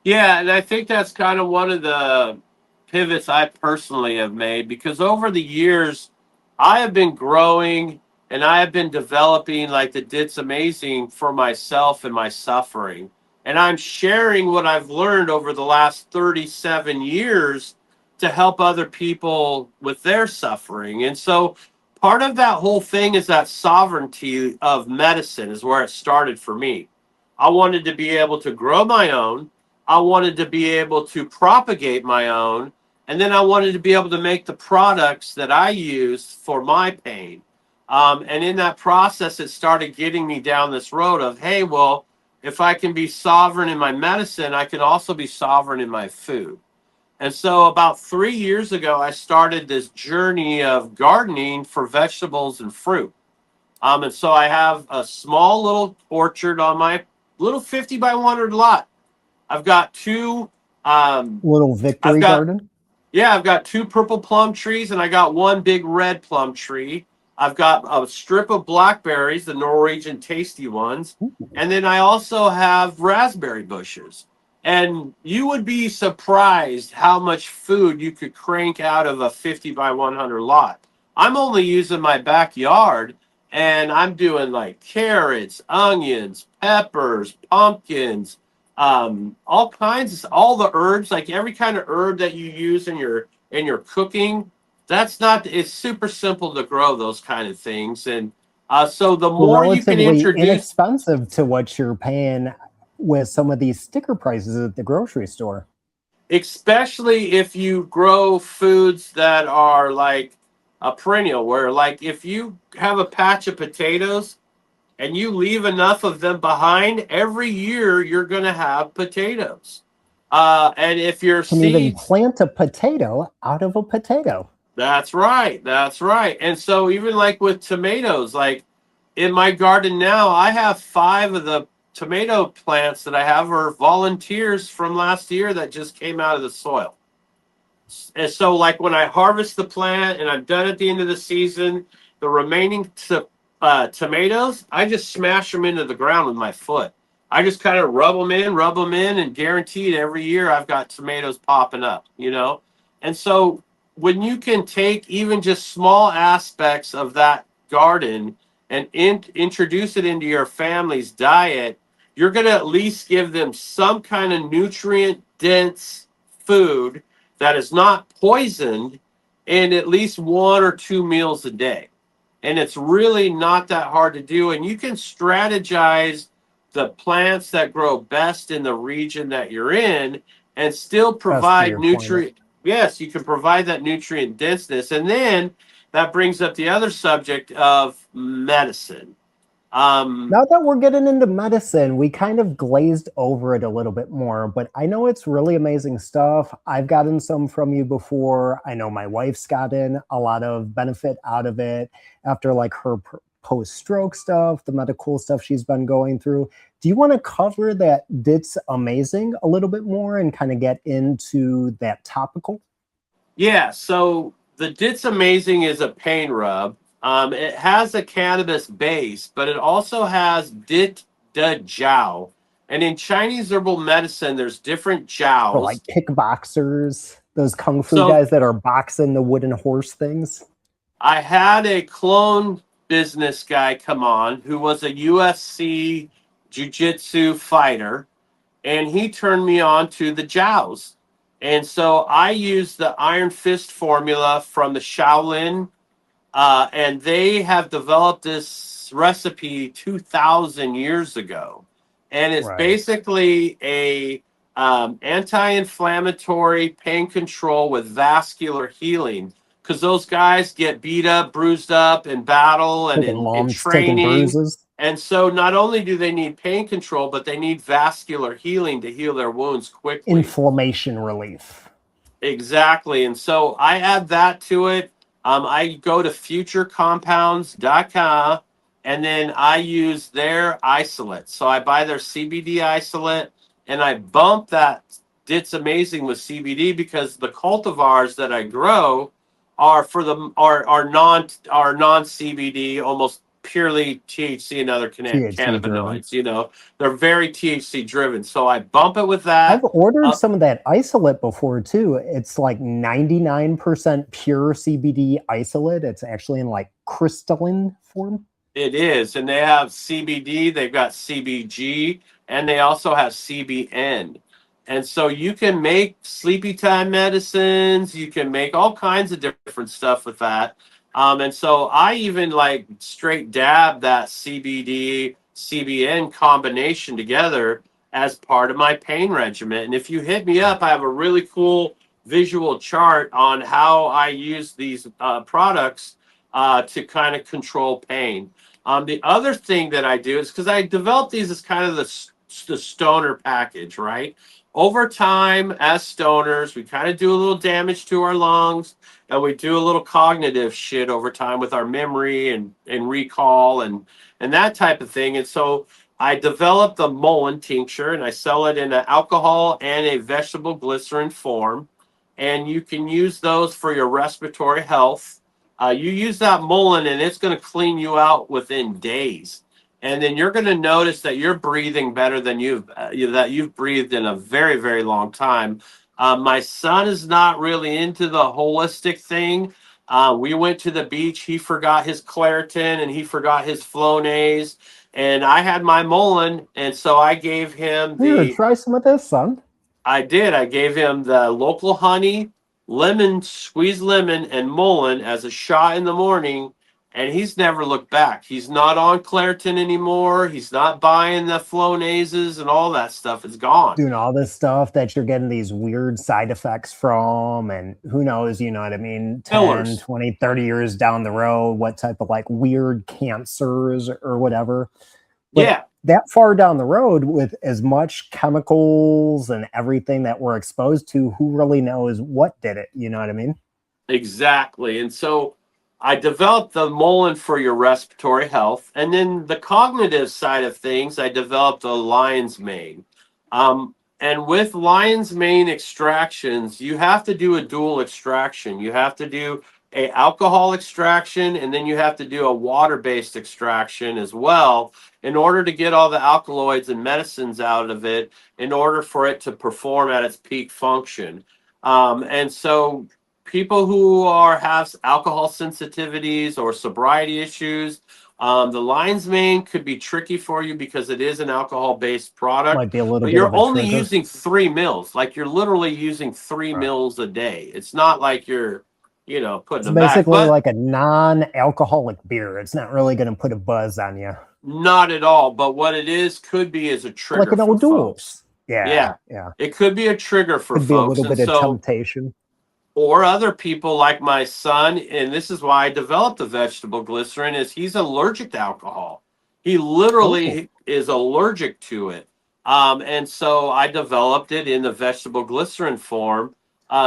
Yeah, and I think that's kind of one of the pivots I personally have made because over the years, I have been growing and I have been developing like the Dit's Amazing for myself and my suffering. And I'm sharing what I've learned over the last 37 years to help other people with their suffering. And so part of that whole thing is that sovereignty of medicine is where it started for me. I wanted to be able to grow my own. I wanted to be able to propagate my own, and then I wanted to be able to make the products that I use for my pain. And in that process, it started getting me down this road of, hey, well, if I can be sovereign in my medicine, I can also be sovereign in my food. And so about 3 years ago, I started this journey of gardening for vegetables and fruit. And so I have a small little orchard on my little 50 by 100 lot. I've got two. Little I've victory got garden. yeah, I've got two purple plum trees, and I got one big red plum tree. I've got a strip of blackberries, the Norwegian tasty ones, and then I also have raspberry bushes. And you would be surprised how much food you could crank out of a 50 by 100 lot. I'm only using my backyard, and I'm doing like carrots, onions, peppers, pumpkins, all kinds of all the herbs, like every kind of herb that you use in your cooking. That's not It's super simple to grow those kind of things. And so the So more you can relatively introduce, inexpensive to what you're paying with some of these sticker prices at the grocery store. especially if you grow foods that are like a perennial, where like if you have a patch of potatoes and you leave enough of them behind, every year you're going to have potatoes. And if your Can even seeds plant a potato out of a potato. That's right. That's right. And so even like with tomatoes, like in my garden now, I have 5 of the tomato plants that I have are volunteers from last year that just came out of the soil. And so like when I harvest the plant and I'm done at the end of the season, the remaining tomatoes, I just smash them into the ground with my foot. I just kind of rub them in, and guaranteed every year I've got tomatoes popping up. And so when you can take even just small aspects of that garden and introduce it into your family's diet, you're going to at least give them some kind of nutrient dense food that is not poisoned in at least 1 or 2 meals a day. And it's really not that hard to do. And you can strategize the plants that grow best in the region that you're in and still Best for provide your climate. Yes, you can provide that nutrient denseness. And then that brings up the other subject of medicine. Now that we're getting into medicine, we kind of glazed over it a little bit more, but I know it's really amazing stuff. I've gotten some from you before. I know my wife's gotten a lot of benefit out of it after like her post-stroke stuff, the medical stuff she's been going through. Do you want to cover that Dit's Amazing a little bit more and kind of get into that topical? Yeah, so the Dit's Amazing is a pain rub. It has a cannabis base, but it also has Dit de Jiao. And in Chinese herbal medicine, there's different For like jiaos. kickboxers, those kung fu So guys that are boxing the wooden horse things? I had a clone business guy come on who was a UFC jiu-jitsu fighter, and he turned me on to the jows. And so I used the Iron Fist formula from the Shaolin, and they have developed this recipe 2,000 years ago. And it's Right. basically a anti-inflammatory pain control with vascular healing, because those guys get beat up, bruised up in battle and Taking in lumps, taking training. bruises. And so not only do they need pain control, but they need vascular healing to heal their wounds quickly. Inflammation relief. Exactly. And so I add that to it. I go to futurecompounds.com, and then I use their isolate. So I buy their CBD isolate and I bump that Dit's Amazing with CBD, because the cultivars that I grow are for the are non CBD, almost purely THC and other THC driven. cannabinoids. They're very THC driven. So I bump it with I've that. ordered Uh, some of that isolate before too. It's like 99% pure CBD isolate. It's actually in like crystalline form. It is. And they have CBD, they've got CBG, and they also have CBN. And so you can make sleepy time medicines, you can make all kinds of different stuff with that. And so I even like straight dab that CBD, CBN combination together as part of my pain regimen. And if you hit me up, I have a really cool visual chart on how I use these products to kind of control pain. The other thing that I do is, because I developed these as kind of the stoner package, right? Over time, as stoners, we kind of do a little damage to our lungs, and we do a little cognitive shit over time with our memory and recall and that type of thing. And so I developed the Mullen tincture, and I sell it in an alcohol and a vegetable glycerin form. And you can use those for your respiratory health. You use that Mullen, and it's going to clean you out within days. And then you're going to notice that you're breathing better than you've breathed in a very, very long time. My son is not really into the holistic thing. We went to the beach. He forgot his Claritin and he forgot his Flonase. And I had my Mullen, and so I gave him Here, the try some of this, son. I did. I gave him the local honey, lemon, squeezed lemon, and mullein as a shot in the morning, and he's never looked back. He's not on Claritin anymore. He's not buying the Flonasas and all that stuff. It's gone. Doing all this stuff that you're getting these weird side effects from, and who knows, you know what I mean, 10, Pillars. 20, 30 years down the road, what type of like weird cancers or whatever. But Yeah. that far down the road, with as much chemicals and everything that we're exposed to, who really knows what did it? You know what I mean? Exactly. And so I developed the Mullen for your respiratory health. And then the cognitive side of things, I developed a lion's mane. And with lion's mane extractions, you have to do a dual extraction. You have to do a alcohol extraction, and then you have to do a water-based extraction as well, in order to get all the alkaloids and medicines out of it, in order for it to perform at its peak function. And so people who have alcohol sensitivities or sobriety issues, the lion's mane could be tricky for you because it is an alcohol-based product, Might be a little but bit of you're a only trigger. using 3 mils. Like, you're literally using three Right. mils a day. It's not like you're, putting It's them back. basically But like a non-alcoholic beer. It's not really going to put a buzz on you. not at all. But what it could be is a trigger Like an for old folks. duels. Yeah, Yeah, yeah. it could be a trigger for Could be a folks. little And bit of so temptation. or other people like my son, and this is why I developed the vegetable glycerin, is he's allergic to alcohol. He Oh, literally is allergic to it. And so I developed it in the vegetable glycerin form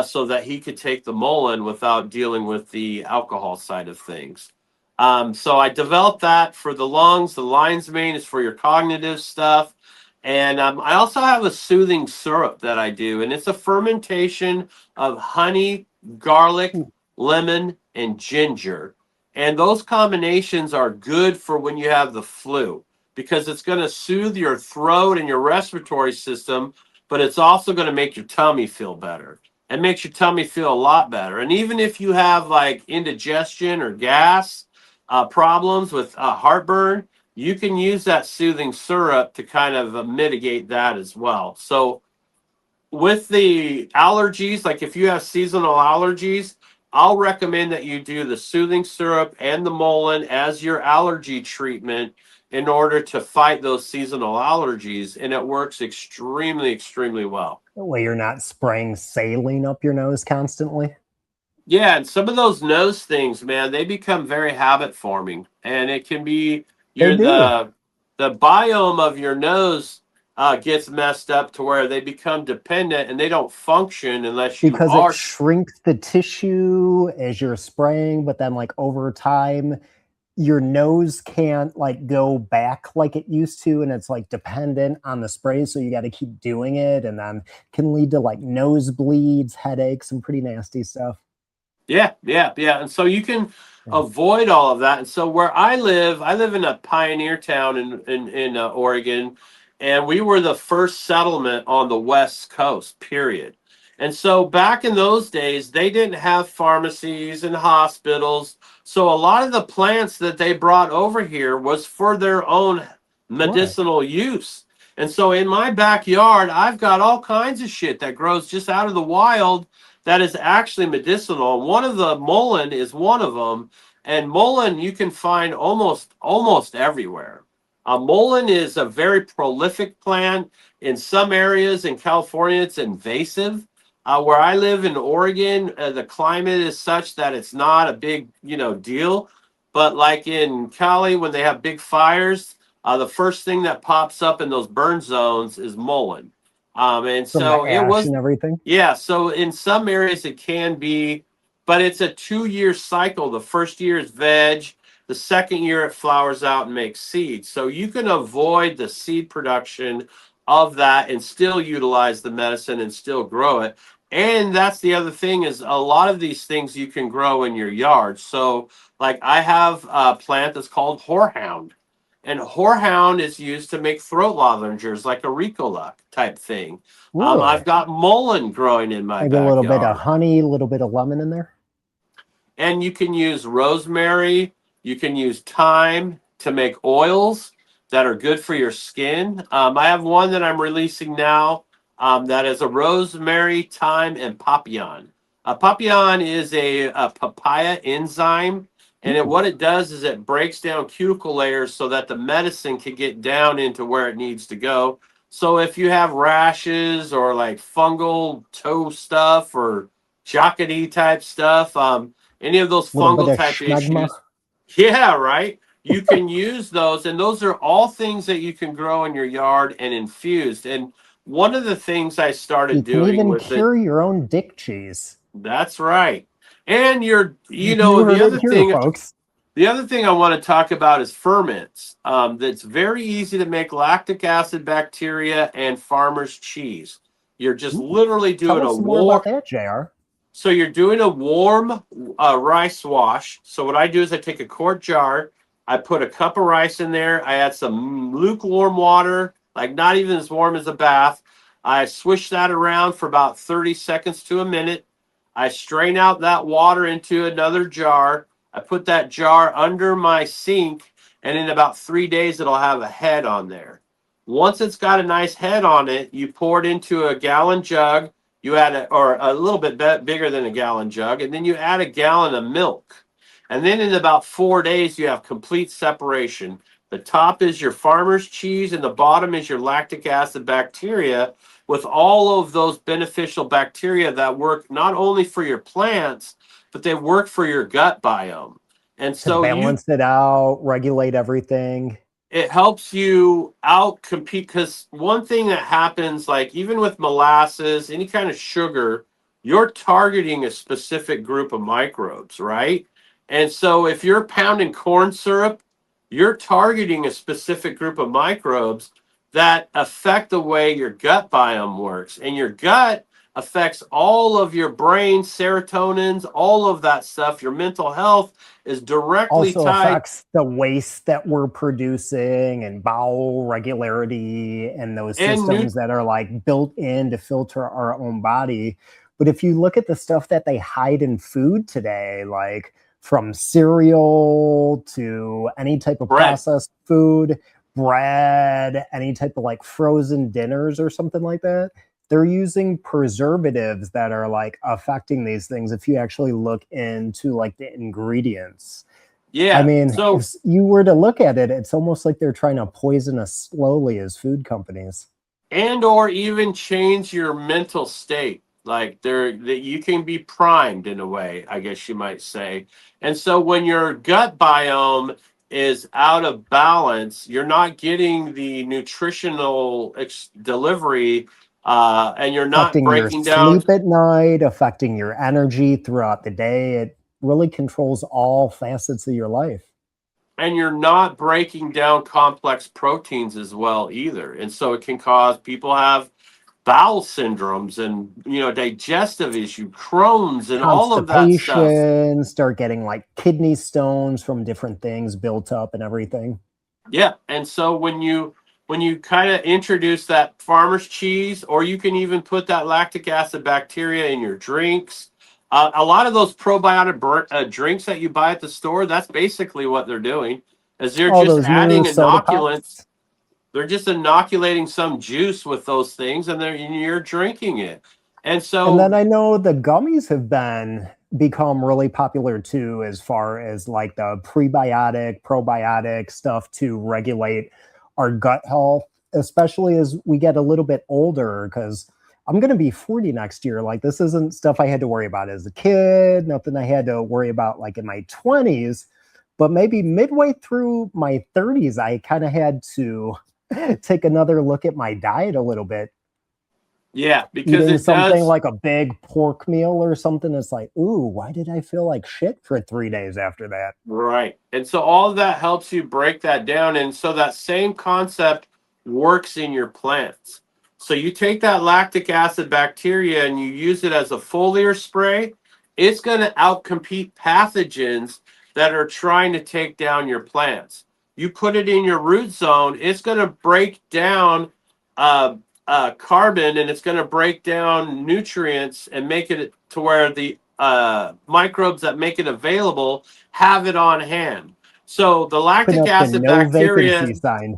so that he could take the Mullen without dealing with the alcohol side of things. So I developed that for the lungs. The lion's mane is for your cognitive stuff. And I also have a soothing syrup that I do, and it's a fermentation of honey, garlic, ooh, lemon, and ginger. And those combinations are good for when you have the flu because it's going to soothe your throat and your respiratory system, but it's also going to make your tummy feel better. It makes your tummy feel a lot better. And even if you have like indigestion or gas problems with heartburn, you can use that soothing syrup to kind of mitigate that as well. So with the allergies, like if you have seasonal allergies, I'll recommend that you do the soothing syrup and the Mullen as your allergy treatment in order to fight those seasonal allergies. And it works extremely, extremely well. that way you're not spraying saline up your nose constantly. Yeah, and some of those nose things, man, they become very habit forming, and it can be They your do, the biome of your nose gets messed up to where they become dependent and they don't function unless you because it are. shrinks the tissue as you're spraying, but then like over time your nose can't like go back like it used to, and it's like dependent on the spray, so you got to keep doing it, and then can lead to like nosebleeds, headaches, and pretty nasty stuff. Yeah, yeah, yeah. And so you can Yeah. avoid all of that. And so where I live in a pioneer town in Oregon, and we were the first settlement on the West Coast, period. And so back in those days, they didn't have pharmacies and hospitals. So a lot of the plants that they brought over here was for their own Right. medicinal use. And so in my backyard, I've got all kinds of shit that grows just out of the wild that is actually medicinal. One of the mullein is one of them, and mullein you can find almost everywhere. Mullein is a very prolific plant. In some areas in California, it's invasive. Where I live in Oregon, the climate is such that it's not a big deal. But like in Cali, when they have big fires, the first thing that pops up in those burn zones is mullein. And From the so it ash was and everything. yeah, so in some areas it can be, but it's a 2 year cycle. The first year is veg, the second year it flowers out and makes seeds. So you can avoid the seed production of that and still utilize the medicine and still grow it. And that's the other thing is a lot of these things you can grow in your yard. So like I have a plant that's called horehound. And horehound is used to make throat lozenges like a Ricola type thing. Really? I've got mullein growing in my Maybe a little bit of backyard. honey, a little bit of lemon in there. And you can use rosemary, you can use thyme to make oils that are good for your skin. I have one that I'm releasing now that is a rosemary, thyme, and papillon. Papillon is a papaya enzyme, and Ooh, what it does is it breaks down cuticle layers so that the medicine can get down into where it needs to go. So if you have rashes or like fungal toe stuff or jockety type stuff, any of those a little bit fungal of type schmegma. issues, yeah, right. You can use those, and those are all things that you can grow in your yard and infused. And one of the things I You started can doing even with it, cure your own dick cheese. that's right. And You heard it here, folks. the other thing I want to talk about is ferments. That's very easy to make lactic acid bacteria and farmer's cheese. You're just Ooh, literally tell doing a us more about war. that, JR. So you're doing a warm rice wash. So what I do is I take a quart jar, I put a cup of rice in there, I add some lukewarm water, like not even as warm as a bath. I swish that around for about 30 seconds to a minute. I strain out that water into another jar. I put that jar under my sink, and in about 3 days, it'll have a head on there. Once it's got a nice head on it, you pour it into a gallon jug. You add or a little bit bigger than a gallon jug, and then you add a gallon of milk. And then in about 4 days, you have complete separation. The top is your farmer's cheese, and the bottom is your lactic acid bacteria. with all of those beneficial bacteria that work not only for your plants, but they work for your gut biome. And To so balance it out, regulate everything. it helps you out compete, because one thing that happens, like even with molasses, any kind of sugar, you're targeting a specific group of microbes, right? And so if you're pounding corn syrup, you're targeting a specific group of microbes that affect the way your gut biome works. And your gut affects all of your brain, serotonins, all of that stuff. Your mental health is directly Also tied. affects the waste that we're producing and bowel regularity and those And systems that are like built in to filter our own body. But if you look at the stuff that they hide in food today, like from cereal to any type of bread. processed food, bread, any type of like frozen dinners or something like that, they're using preservatives that are like affecting these things if you actually look into like the ingredients. I Yeah. mean, So, if you were to look at it, it's almost like they're trying to poison us slowly as food companies. and or even change your mental state. Like there that you can be primed in a way, I guess you might say. And so when your gut biome is out of balance, you're not getting the nutritional delivery, and you're not Affecting your breaking down. sleep at night, affecting your energy throughout the day. It really controls all facets of your life. And you're not breaking down complex proteins as well either. And so it can cause people have bowel syndromes and digestive issue, Crohn's, and all of that stuff. Constipation, start getting like kidney stones from different things built up and everything. Yeah. And so when you kind of introduce that farmer's cheese, or you can even put that lactic acid bacteria in your drinks. A lot of those probiotic drinks that you buy at the store, that's basically what they're doing, is they're All just those new adding soda inoculants. pops. They're just inoculating some juice with those things, and you're drinking it. And And then so, I know the gummies have become really popular too, as far as like the prebiotic, probiotic stuff to regulate our gut health, especially as we get a little bit older. Because I'm going to be 40 next year. Like, this isn't stuff I had to worry about as a kid, nothing I had to worry about like in my 20s. But maybe midway through my 30s, I kind of had to take another look at my diet a little bit. yeah, because Eating it something does. like a big pork meal or something, it's like, ooh, why did I feel like shit for 3 days after that? Right. And so all of that helps you break that down. And so that same concept works in your plants. So you take that lactic acid bacteria and you use it as a foliar spray, it's going to outcompete pathogens that are trying to take down your plants. You put it in your root zone, it's going to break down uh, carbon, and it's going to break down nutrients and make it to where the microbes that make it available have it on hand. So the Putting lactic up the acid no bacteria, vacancy sign.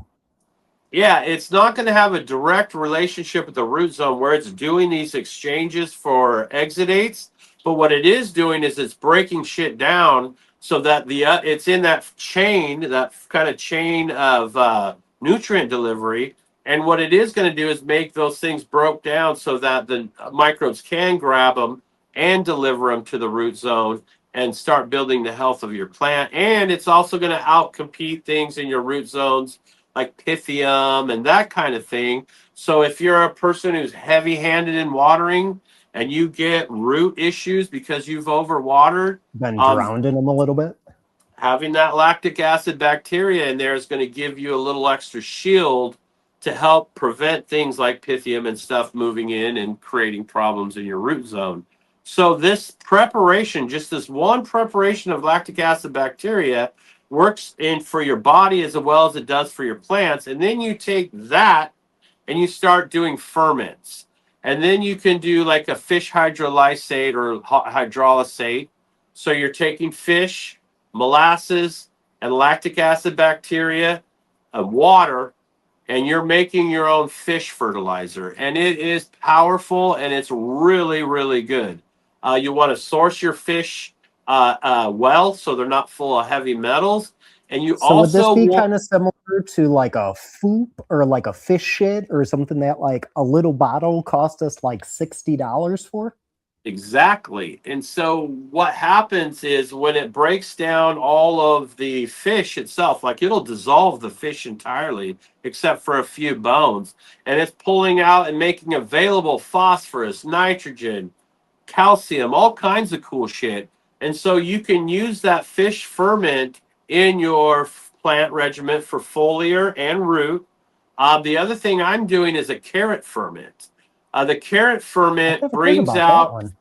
yeah, it's not going to have a direct relationship with the root zone where it's doing these exchanges for exudates. But what it is doing is it's breaking shit down so that it's in that chain, that kind of chain of nutrient delivery. And what it is going to do is make those things broke down so that the microbes can grab them and deliver them to the root zone and start building the health of your plant. And it's also going to outcompete things in your root zones like Pythium and that kind of thing. So if you're a person who's heavy-handed in watering and you get root issues because you've overwatered, Been um, drowned in them a little bit. having that lactic acid bacteria in there is going to give you a little extra shield to help prevent things like Pythium and stuff moving in and creating problems in your root zone. So this preparation, just this one preparation of lactic acid bacteria, works in for your body as well as it does for your plants. And then you take that and you start doing ferments. And then you can do like a fish hydrolysate or hydrolysate. So you're taking fish, molasses, and lactic acid bacteria, water, and you're making your own fish fertilizer. And it is powerful and it's really, really good. You want to source your fish well so they're not full of heavy metals. And you So would this also be want. kind of similar to like a foop or like a fish shit or something that like a little bottle cost us like $60 for? Exactly. And so what happens is when it breaks down all of the fish itself, like it'll dissolve the fish entirely, except for a few bones. And it's pulling out and making available phosphorus, nitrogen, calcium, all kinds of cool shit. And so you can use that fish ferment in your plant regimen for foliar and root. The other thing I'm doing is a carrot ferment. The carrot I've ferment never heard brings about that out one.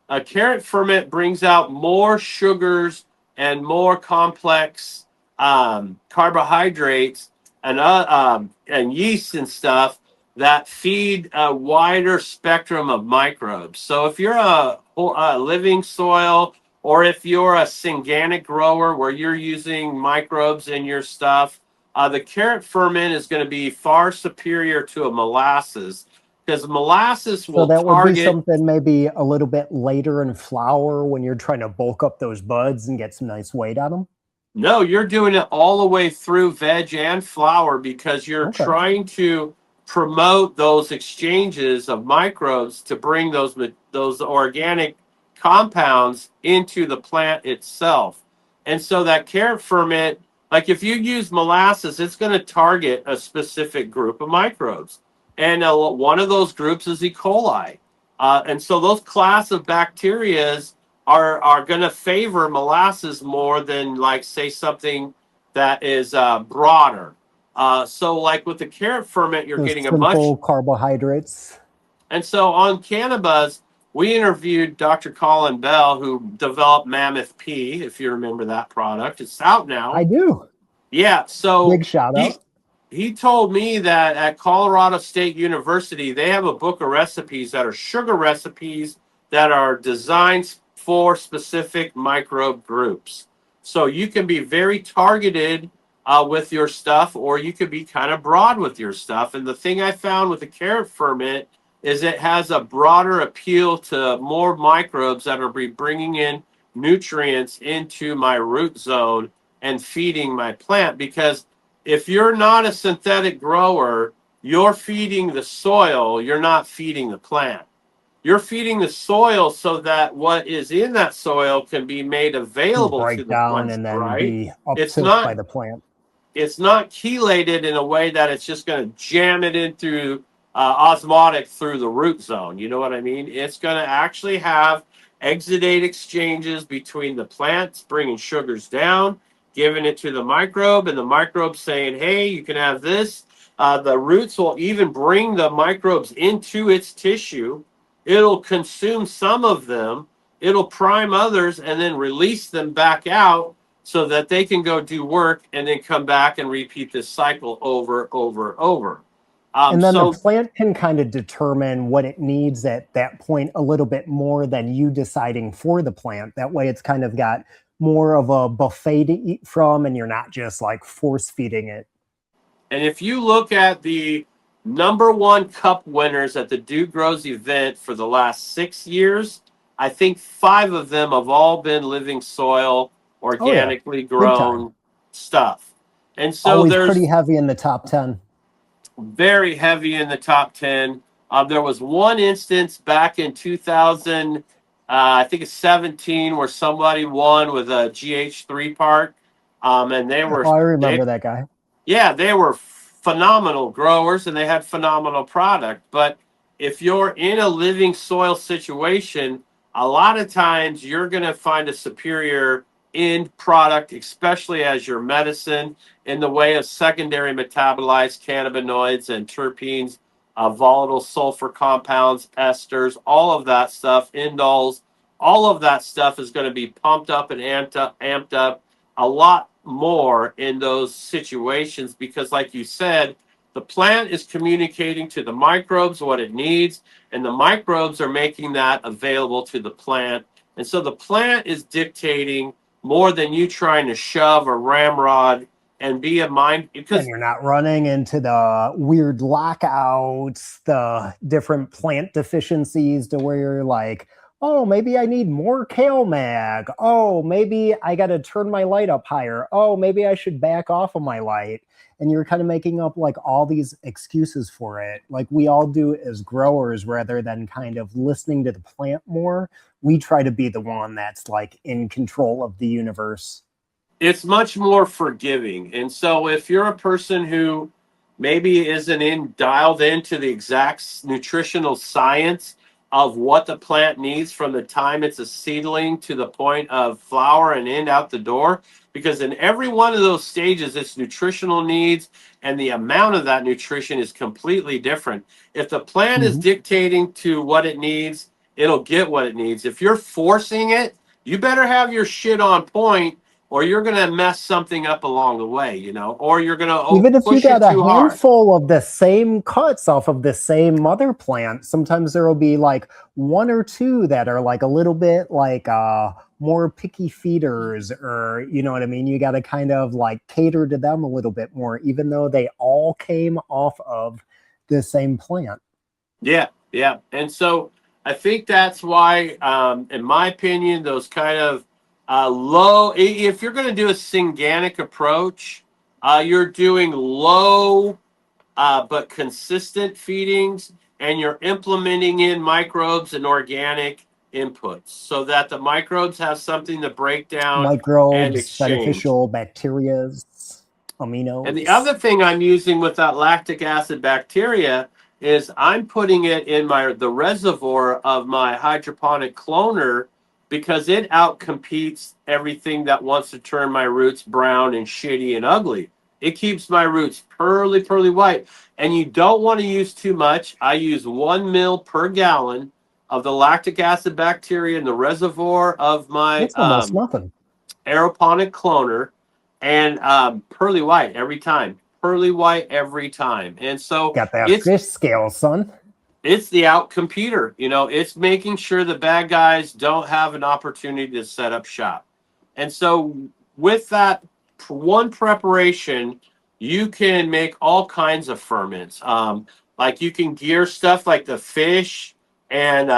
a carrot ferment brings out more sugars and more complex carbohydrates and yeast and stuff that feed a wider spectrum of microbes. So if you're a living soil, or if you're a synganic grower where you're using microbes in your stuff, the carrot ferment is going to be far superior to a molasses, because molasses So will that would be target. something maybe a little bit later in flower when you're trying to bulk up those buds and get some nice weight on them. No, you're doing it all the way through veg and flower, because you're Okay. trying to promote those exchanges of microbes to bring those organic compounds into the plant itself. And so that carrot ferment, like if you use molasses, it's going to target a specific group of microbes. And one of those groups is E. coli. And so those class of bacterias are going to favor molasses more than, like, say, something that is broader. So like with the carrot ferment, you're Those getting a much. simple carbohydrates. And so on Cannabis, we interviewed Dr. Colin Bell, who developed Mammoth P, if you remember that product. It's out now. I do. Yeah, so Big shout out. he told me that at Colorado State University, they have a book of recipes that are sugar recipes that are designed for specific microbe groups. So you can be very targeted with your stuff, or you could be kind of broad with your stuff. And the thing I found with the carrot ferment is it has a broader appeal to more microbes that are bringing in nutrients into my root zone and feeding my plant. Because if you're not a synthetic grower, you're feeding the soil, you're not feeding the plant. You're feeding the soil so that what is in that soil can be made Can available to break the down plants, and then right? be It's uptook by not the plant. it's not chelated in a way that it's just going to jam it in through osmotic through the root zone. You know what I mean? It's going to actually have exudate exchanges between the plants, bringing sugars down, giving it to the microbe, and the microbe saying, hey, you can have this. The roots will even bring the microbes into its tissue. It'll consume some of them. It'll prime others and then release them back out so that they can go do work and then come back and repeat this cycle over. And then the So plant can kind of determine what it needs at that point a little bit more than you deciding for the plant. That way it's kind of got more of a buffet to eat from, and you're not just like force feeding it. And if you look at the number one cup winners at the Dude Grows event for the last 6 years, I think 5 of them have all been living soil, Oh yeah, organically big time. grown stuff. And so Always pretty there's heavy in the top 10. very heavy in the top 10. There was one instance back in 2000, I think it's 17, where somebody won with a GH3 part. And Oh, I remember that guy. yeah, they were phenomenal growers and they had phenomenal product. But if you're in a living soil situation, a lot of times you're going to find a superior end product, especially as your medicine, in the way of secondary metabolites, cannabinoids, and terpenes, volatile sulfur compounds, esters, all of that stuff, indoles, all of that stuff is going to be pumped up and amped up a lot more in those situations, because like you said, the plant is communicating to the microbes what it needs, and the microbes are making that available to the plant. And so the plant is dictating more than you trying to shove or ramrod and be a mind, And because you're not running into the weird lockouts, the different plant deficiencies to where you're like, oh, maybe I need more kale mag. Oh, maybe I got to turn my light up higher. Oh, maybe I should back off of my light. and you're kind of making up like all these excuses for it, like we all do as growers. Rather than kind of listening to the plant more, we try to be the one that's like in control of the universe. It's much more forgiving. And so if you're a person who maybe isn't dialed into the exact nutritional science of what the plant needs from the time it's a seedling to the point of flower and end out the door, because in every one of those stages, its nutritional needs and the amount of that nutrition is completely different. If the plant is dictating to what it needs, it'll get what it needs. If you're forcing it, you better have your shit on point, or you're going to mess something up along the way, you know, or you're going to Even if you push it got a too hard. handful of the same cuts off of the same mother plant, sometimes there will be like one or two that are like a little bit like more picky feeders, or you know what I mean? You got to kind of like cater to them a little bit more, even though they all came off of the same plant. Yeah, yeah. And so I think that's why, in my opinion, those kind of low, if you're going to do a synganic approach, you're doing low but consistent feedings, and you're implementing in microbes and organic inputs so that the microbes have something to break down and Microbes, exchange. beneficial bacterias, And the aminos. other thing I'm using with that lactic acid bacteria is I'm putting it in the reservoir of my hydroponic cloner, because it outcompetes everything that wants to turn my roots brown and shitty and ugly. It keeps my roots pearly, pearly white. And you don't want to use too much. I use 1 mil per gallon of the lactic acid bacteria in the reservoir of my That's almost nothing. aeroponic cloner, and pearly white every time. Pearly white every time. And so Got that it's fish scale, son. it's the out computer. You know, it's making sure the bad guys don't have an opportunity to set up shop. And so with that one preparation, you can make all kinds of ferments. Like you can gear stuff like the fish, and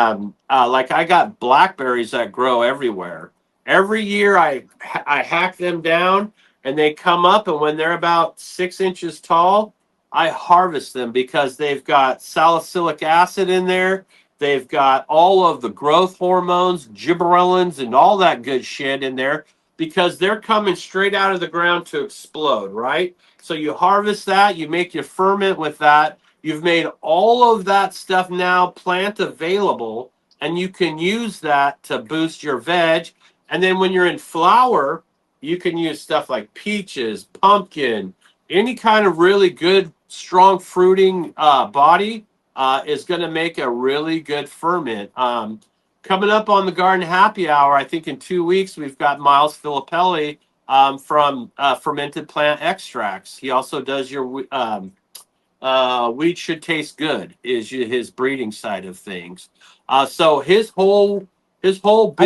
like I got blackberries that grow everywhere. Every year I hack them down, and they come up, and when they're about 6 inches tall, I harvest them because they've got salicylic acid in there. They've got all of the growth hormones, gibberellins, and all that good shit in there, because they're coming straight out of the ground to explode, right? So you harvest that, you make your ferment with that. You've made all of that stuff now plant available, and you can use that to boost your veg. And then when you're in flower, you can use stuff like peaches, pumpkin, any kind of really good, strong fruiting body is going to make a really good ferment. Coming up on the Garden Happy Hour, I think in 2 weeks, we've got Miles Filippelli from Fermented Plant Extracts. He also does your Weed Should Taste Good, is his breeding side of things. So his whole I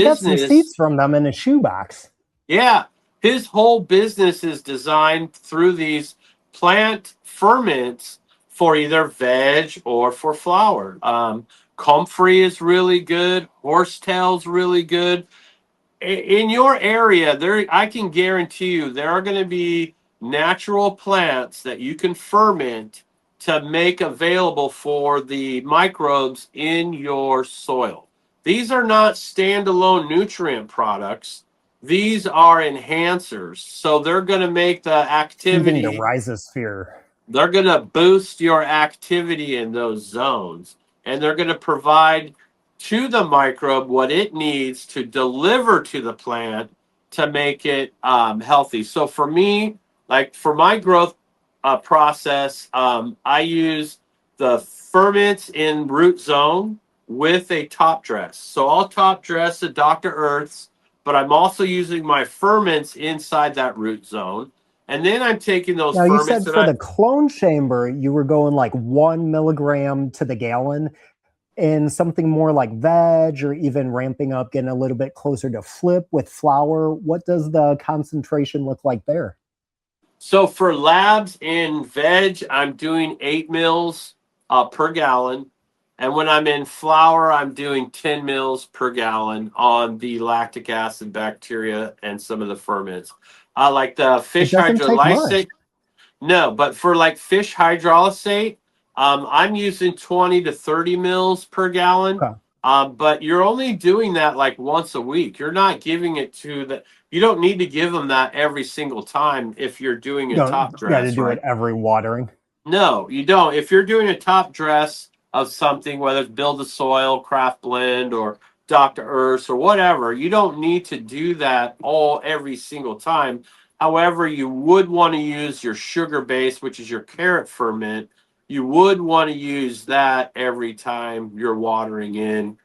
got some business. seeds from them in a shoebox. Yeah, his whole business is designed through these plant ferments for either veg or for flour. Comfrey is really good. Horsetail's really good. In your area, there, I can guarantee you there are going to be natural plants that you can ferment to make available for the microbes in your soil. These are not standalone nutrient products. These are enhancers. So they're going to make the Feeding the activity, rhizosphere. they're going to boost your activity in those zones, and they're going to provide to the microbe what it needs to deliver to the plant to make it healthy. So for me, like for my growth process, I use the ferments in root zone with a top dress. So I'll top dress the Dr. Earths, but I'm also using my ferments inside that root zone. And then I'm taking those Now, you ferments said and for the clone chamber, you were going like 1 milligram to the gallon, and something more like veg, or even ramping up, getting a little bit closer to flip with flour. What does the concentration look like there? so for labs in veg, I'm doing 8 mils per gallon. And when I'm in flour, I'm doing 10 mils per gallon on the lactic acid bacteria and some of the ferments. Like the It fish doesn't take much. hydrolysate. No, but for like fish hydrolysate, I'm using 20 to 30 mils per gallon. Okay. But you're only doing that like once a week. You're not giving it to the, you don't need to give them that every single time if you're doing You a top don't got to dress, do it right? every watering. No, you don't. If you're doing a top dress of something, whether it's Build the Soil, Craft Blend, or Dr. Earth, or whatever, you don't need to do that all every single time. However, you would want to use your sugar base, which is your carrot ferment. You would want to use that every time you're watering in,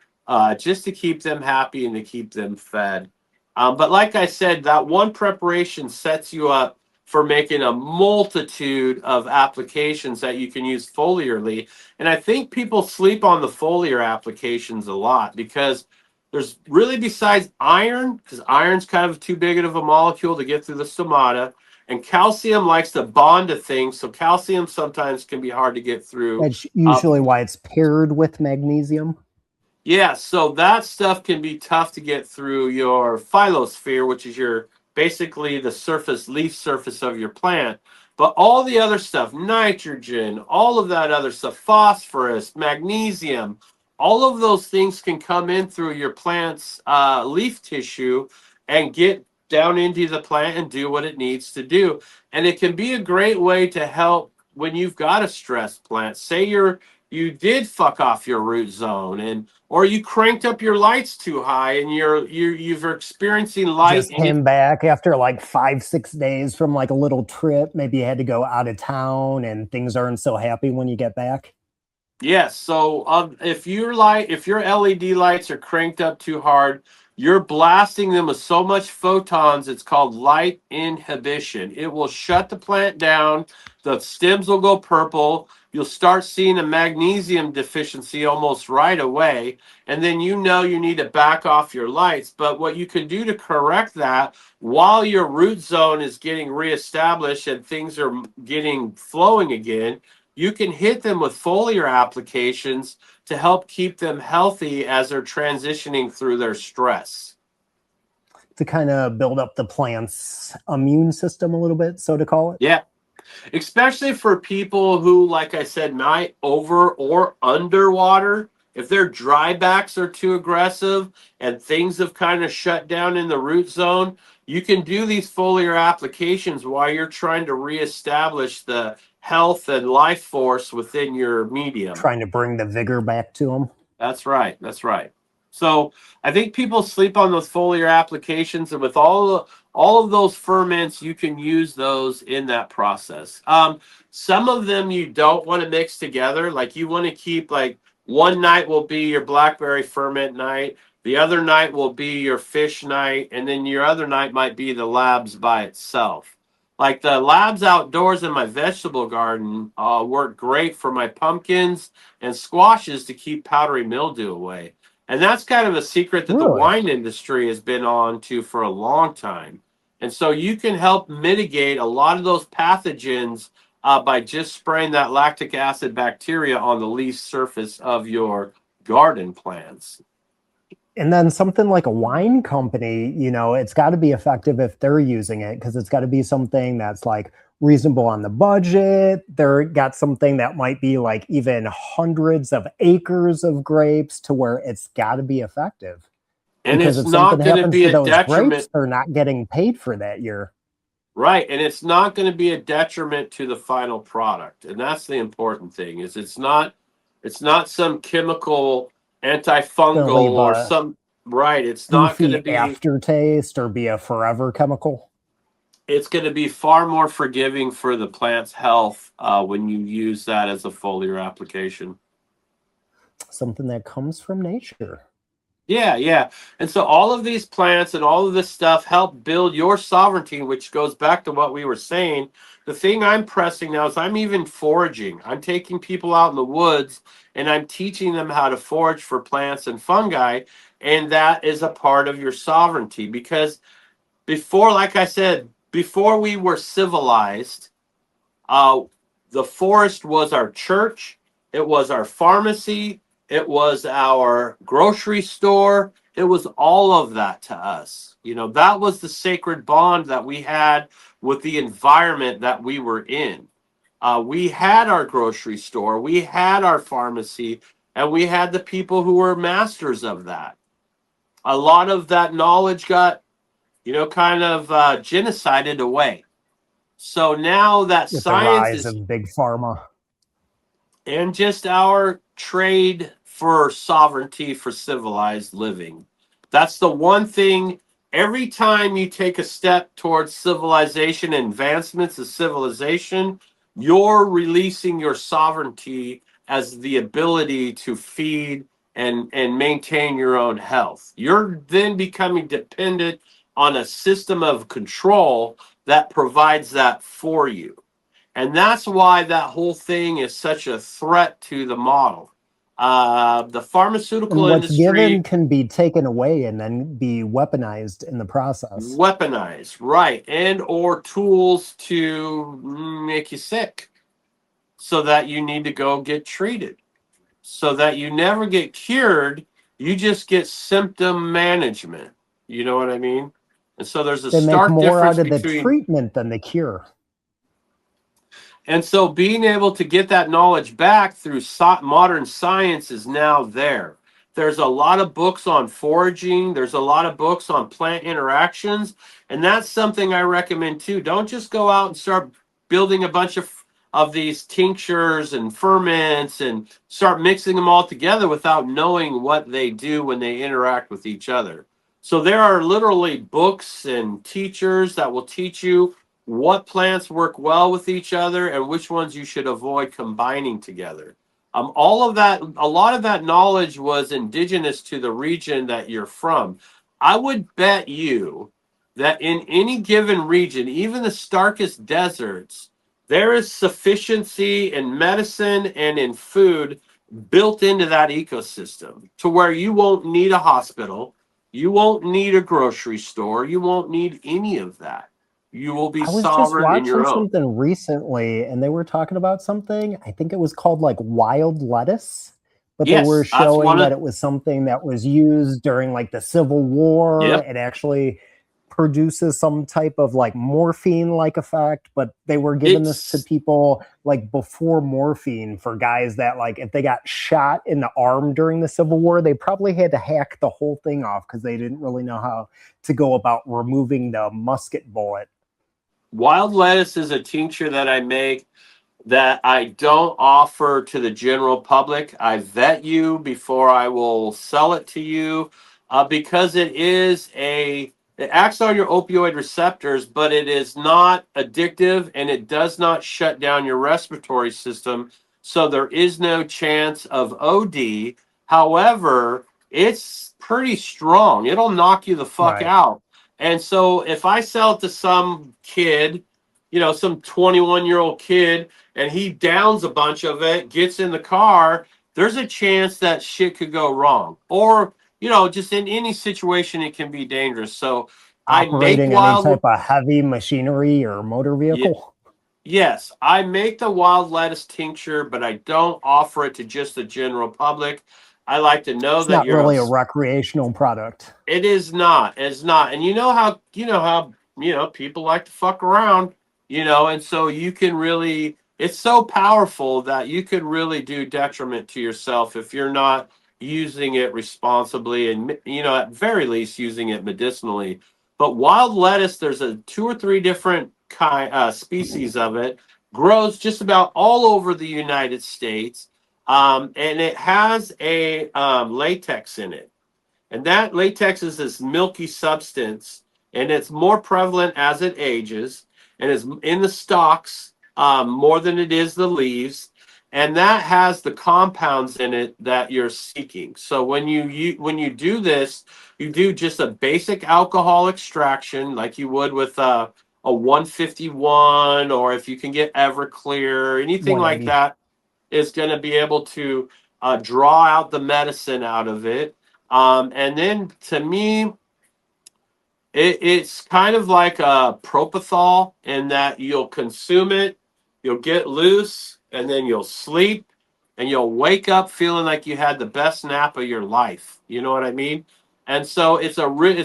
just to keep them happy and to keep them fed. But like I said, that one preparation sets you up for making a multitude of applications that you can use foliarly. And I think people sleep on the foliar applications a lot because there's really, besides iron, because iron's kind of too big of a molecule to get through the stomata, and calcium likes to bond to things. So calcium sometimes can be hard to get through. That's usually why it's paired with magnesium. Yeah, so that stuff can be tough to get through your phyllosphere, which is your basically the surface, leaf surface of your plant. But all the other stuff, nitrogen, all of that other stuff, phosphorus, magnesium, all of those things can come in through your plant's leaf tissue and get down into the plant and do what it needs to do. And it can be a great way to help when you've got a stressed plant. Say you did fuck off your root zone, and or you cranked up your lights too high and you're experiencing light Just and it, came back after like 5, 6 days from like a little trip. Maybe you had to go out of town and things aren't so happy when you get back. yes. So if your LED lights are cranked up too hard, you're blasting them with so much photons. It's called light inhibition. It will shut the plant down. The stems will go purple. You'll start seeing a magnesium deficiency almost right away, and then you know you need to back off your lights. But what you can do to correct that while your root zone is getting reestablished and things are getting flowing again, you can hit them with foliar applications to help keep them healthy as they're transitioning through their stress. To kind of build up the plant's immune system a little bit, so to call it. Yeah, especially for people who, like I said, might over or underwater. If their dry backs are too aggressive and things have kind of shut down in the root zone, you can do these foliar applications while you're trying to reestablish the health and life force within your medium. Trying to bring the vigor back to them. That's right. That's right. So I think people sleep on those foliar applications, and with all of those ferments, you can use those in that process. Some of them you don't want to mix together. Like you want to keep like one night will be your blackberry ferment night, the other night will be your fish night, and then your other night might be the labs by itself. Like the labs outdoors in my vegetable garden work great for my pumpkins and squashes to keep powdery mildew away. And that's kind of a secret that the Really? wine industry has been on to for a long time. And so you can help mitigate a lot of those pathogens by just spraying that lactic acid bacteria on the leaf surface of your garden plants. And then something like a wine company, it's got to be effective if they're using it because it's got to be something that's like reasonable on the budget. They're got something that might be like even hundreds of acres of grapes to where it's got to be effective. And Because it's if something not going to happens be to a those detriment. grapes, they're not getting paid for that year. Right, and it's not going to be a detriment to the final product. And that's the important thing is it's not some chemical Gonna antifungal leave or a some right, it's not going to goofy be aftertaste or be a forever chemical. it's going to be far more forgiving for the plant's health when you use that as a foliar application. Something that comes from nature. Yeah, yeah. And so all of these plants and all of this stuff help build your sovereignty, which goes back to what we were saying. The thing I'm pressing now is I'm even foraging. I'm taking people out in the woods and I'm teaching them how to forage for plants and fungi. And that is a part of your sovereignty because before, like I said, before we were civilized, uh, the forest was our church, it was our pharmacy, it was our grocery store, it was all of that to us. You know, that was the sacred bond that we had with the environment that we were in. We had our grocery store, we had our pharmacy, and we had the people who were masters of that. A lot of that knowledge got, kind of genocided away. So now that With the science rise is, of big pharma. and just our trade for sovereignty for civilized living. That's the one thing. Every time you take a step towards civilization, advancements of civilization, you're releasing your sovereignty as the ability to feed and maintain your own health. You're then becoming dependent on a system of control that provides that for you. And that's why that whole thing is such a threat to the model. The And pharmaceutical what's given industry, can be taken away and then be weaponized in the process. weaponized, right, and or tools to make you sick so that you need to go get treated. So that you never get cured, you just get symptom management. You know what I mean? And so there's a They make stark more difference out of the between. treatment than the cure. And so being able to get that knowledge back through modern science is now there. There's a lot of books on foraging, there's a lot of books on plant interactions, and that's something I recommend too. Don't just go out and start building a bunch of these tinctures and ferments and start mixing them all together without knowing what they do when they interact with each other. So there are literally books and teachers that will teach you what plants work well with each other and which ones you should avoid combining together. All of that, a lot of that knowledge was indigenous to the region that you're from. I would bet you that in any given region, even the starkest deserts, there is sufficiency in medicine and in food built into that ecosystem to where you won't need a hospital, you won't need a grocery store, you won't need any of that. You will be I was just sovereign in watching your own. something recently and they were talking about something. I think it was called like wild lettuce, but they were Yes, that's showing one that of. it was something that was used during like the Civil War. Yep. It actually produces some type of like morphine like effect, but they were giving this to It's people like before morphine for guys that like if they got shot in the arm during the Civil War, they probably had to hack the whole thing off because they didn't really know how to go about removing the musket bullet. wild lettuce is a tincture that I make that I don't offer to the general public. I vet you before I will sell it to you because it acts on your opioid receptors, but it is not addictive and it does not shut down your respiratory system. So there is no chance of OD. However, it's pretty strong. It'll knock you the fuck Right. out. And so if I sell it to some kid, some 21-year-old kid, and he downs a bunch of it, gets in the car, there's a chance that shit could go wrong. Or, just in any situation, it can be dangerous. So I make Operating any type wild, of heavy machinery or motor yeah, vehicle. yes, I make the wild lettuce tincture, but I don't offer it to just the general public. I like to know It's that not you're a. really a recreational product. It is not. It's not. And you know how people like to fuck around, and so you can really it's so powerful that you could really do detriment to yourself if you're not using it responsibly and at very least using it medicinally. But wild lettuce, there's a two or three different species of it, grows just about all over the United States, and it has a latex in it. And that latex is this milky substance, and it's more prevalent as it ages, and is in the stalks more than it is the leaves. And that has the compounds in it that you're seeking. So when you do this, you do just a basic alcohol extraction, like you would with a 151, or if you can get Everclear, anything like 180. that is going to be able to draw out the medicine out of it. And then to me, it's kind of like a propofol in that you'll consume it, you'll get loose, and then you'll sleep, and you'll wake up feeling like you had the best nap of your life. You know what I mean? And so it's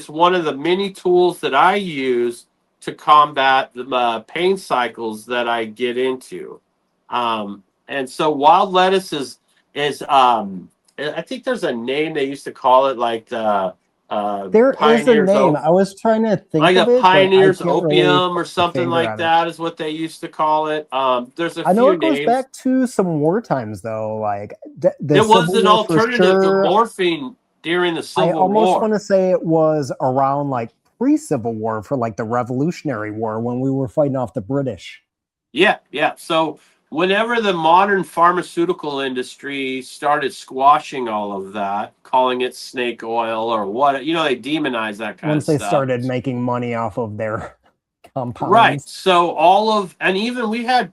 one of the many tools that I use to combat the pain cycles that I get into. And so wild lettuce is I think there's a name they used to call it, like the There is a pioneers name. I was trying to think like a of it, but I pioneer's can't really opium or put the something finger like on it. that is what they used to call it. There's a I know few it goes names. back to some war times, though, like the It was Civil an War for alternative to sure. morphine during the I Civil almost want War. to say it was around like pre-Civil War for like the Revolutionary War when we were fighting off the British. Yeah, yeah. So whenever the modern pharmaceutical industry started squashing all of that, calling it snake oil or what, they demonize that kind of Once they stuff. started making money off of their Right. compounds. So and even we had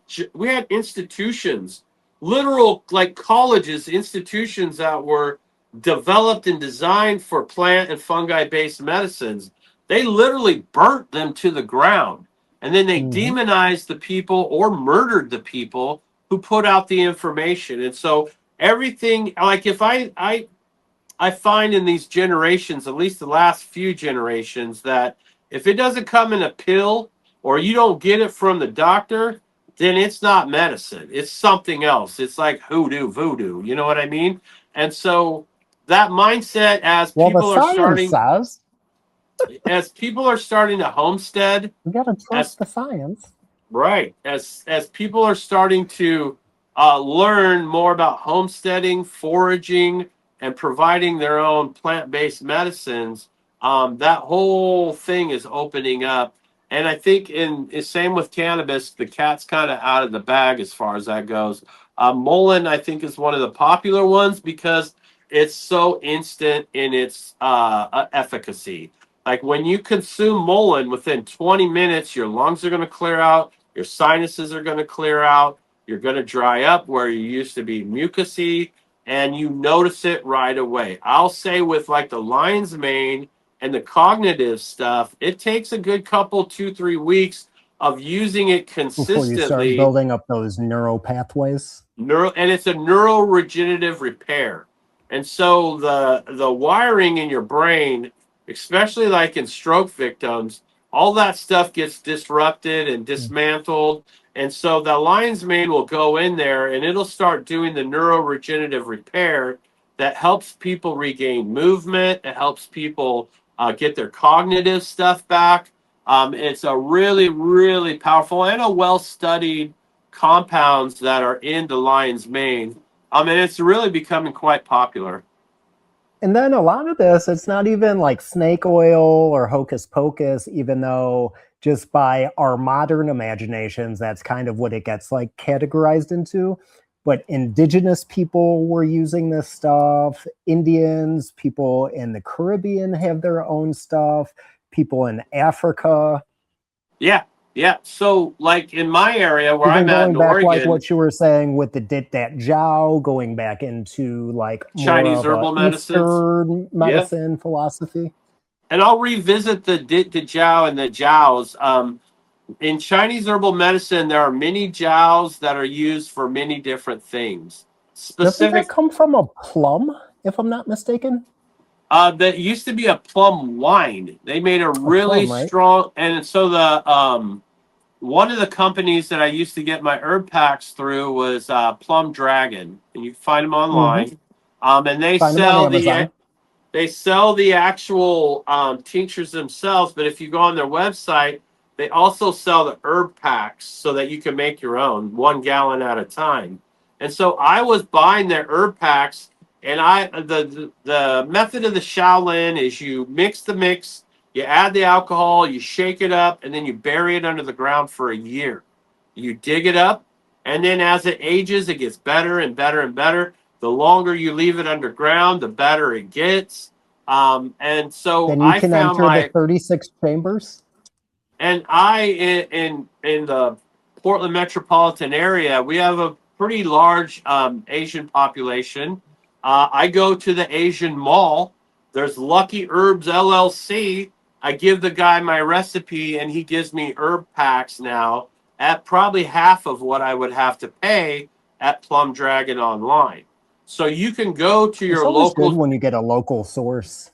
institutions, literal like colleges, institutions that were developed and designed for plant and fungi based medicines. They literally burnt them to the ground, and then they Mhm. demonized the people or murdered the people who put out the information. And so everything, like if I find in these generations, at least the last few generations, that if it doesn't come in a pill or you don't get it from the doctor, then it's not medicine. It's something else. It's like hoodoo, voodoo. You know what I mean? And so that mindset, Well, the science says as people are starting to homestead, we got to as trust the science. right. As people are starting to learn more about homesteading, foraging, and providing their own plant-based medicines, that whole thing is opening up. And I think same with cannabis, the cat's kind of out of the bag as far as that goes. Mullen, I think, is one of the popular ones because it's so instant in its efficacy. Like when you consume Mullen, within 20 minutes, your lungs are going to clear out, your sinuses are going to clear out. You're going to dry up where you used to be mucousy, and you notice it right away. I'll say with like the lion's mane and the cognitive stuff, it takes a good couple, 2, 3 weeks of using it Before you start consistently. building up those neural pathways. And it's a neuroregenerative repair. And so the wiring in your brain, especially like in stroke victims, all that stuff gets disrupted and dismantled. And so the lion's mane will go in there and it'll start doing the neuroregenerative repair that helps people regain movement. It helps people get their cognitive stuff back. It's a really, really powerful and a well studied compounds that are in the lion's mane. And it's really becoming quite popular. And then a lot of this, it's not even like snake oil or hocus pocus, even though just by our modern imaginations, that's kind of what it gets like categorized into. But indigenous people were using this stuff. Indians, people in the Caribbean have their own stuff. People in Africa. Yeah, yeah. So, like in my area where Even I'm at in going back, like Oregon, what you were saying with the dit dat jiao, going back into like more Chinese of a herbal medicines. Eastern Yeah. medicine philosophy. And I'll revisit the dit de jiao and the jiaos. In Chinese herbal medicine, there are many jiaos that are used for many different things. Doesn't that Specific, come from a plum, if I'm not mistaken? that used to be a plum wine. They made a A really plum, right? strong, and so the one of the companies that I used to get my herb packs through was Plum Dragon, and you can find them Mm-hmm. online. And Find them on Amazon. they sell the actual tinctures themselves. But if you go on their website, they also sell the herb packs so that you can make your own 1 gallon at a time. And so I was buying their herb packs, and the method of the Shaolin is you mix the mix, you add the alcohol, you shake it up, and then you bury it under the ground for a year. You dig it up, and then as it ages, it gets better and better and better. The longer you leave it underground, the better it gets. And so Then you I can found enter the my 36 chambers. and I in the Portland metropolitan area, we have a pretty large Asian population. I go to the Asian Mall. There's Lucky Herbs LLC. I give the guy my recipe, and he gives me herb packs now at probably half of what I would have to pay at Plum Dragon online. So you can go to It's your always good local when you get a local source.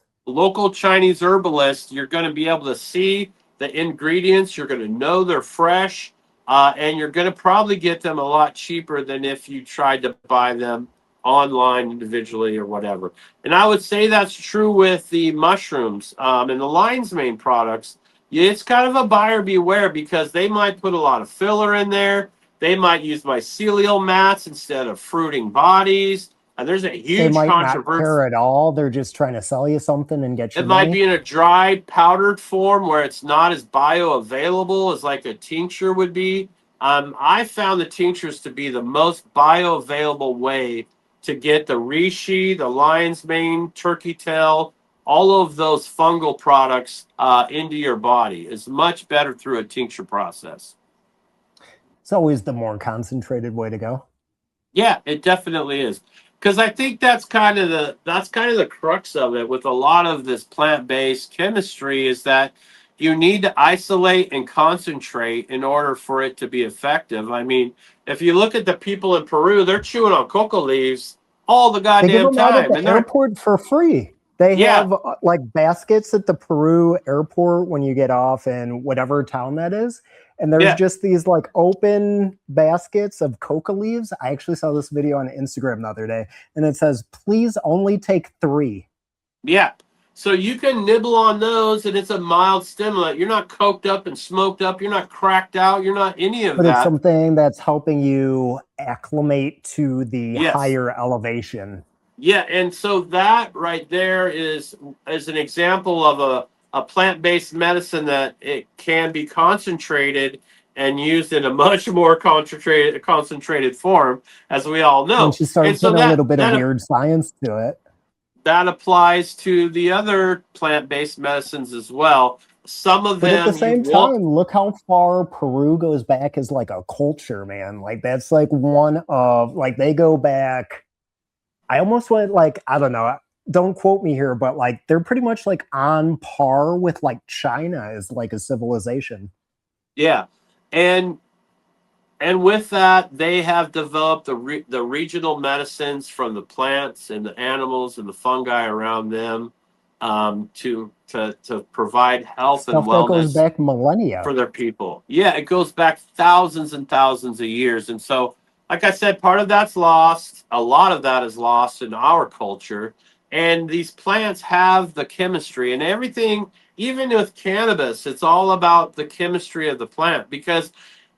Chinese herbalist. You're going to be able to see the ingredients. You're going to know they're fresh, and you're going to probably get them a lot cheaper than if you tried to buy them online individually or whatever. And I would say that's true with the mushrooms and the lion's mane products. It's kind of a buyer beware because they might put a lot of filler in there. They might use mycelial mats instead of fruiting bodies. And there's a They huge might not controversy. care at all. They're just trying to sell you something and get your It might money. be in a dry powdered form where it's not as bioavailable as like a tincture would be. I found the tinctures to be the most bioavailable way to get the reishi, the lion's mane, turkey tail, all of those fungal products into your body. It's much better through a tincture process. It's always the more concentrated way to go. Yeah, it definitely is. Because I think that's kind of the crux of it with a lot of this plant-based chemistry is that you need to isolate and concentrate in order for it to be effective. I mean, if you look at the people in Peru, they're chewing on coca leaves all the They give goddamn them out at time, the and they're airport for free. They yeah, have like baskets at the Peru airport when you get off in whatever town that is. And there's yeah, just these like open baskets of coca leaves. I actually saw this video on Instagram the other day, and it says, please only take 3. yeah. So you can nibble on those, and it's a mild stimulant. You're not coked up and smoked up. You're not cracked out. You're not any of But it's that. something that's helping you acclimate to the Yes. higher elevation. Yeah, and so that right there is an example of a plant-based medicine that it can be concentrated and used in a much more concentrated form, as we all know. Once you start And so putting a little bit of that weird science to it. that applies to the other plant-based medicines as well. Some of But at the them you same won't. time, look how far Peru goes back as like a culture, man. Like that's like one of like they go back. I almost went like, I don't know, don't quote me here, but like they're pretty much like on par with like China as like a civilization. Yeah, and And with that, they have developed the regional medicines from the plants and the animals and the fungi around them to provide health and Stuff that goes wellness back millennia. for their people. Yeah, it goes back thousands and thousands of years. And so, like I said, part of that's lost. A lot of that is lost in our culture. And these plants have the chemistry and everything, even with cannabis, it's all about the chemistry of the plant because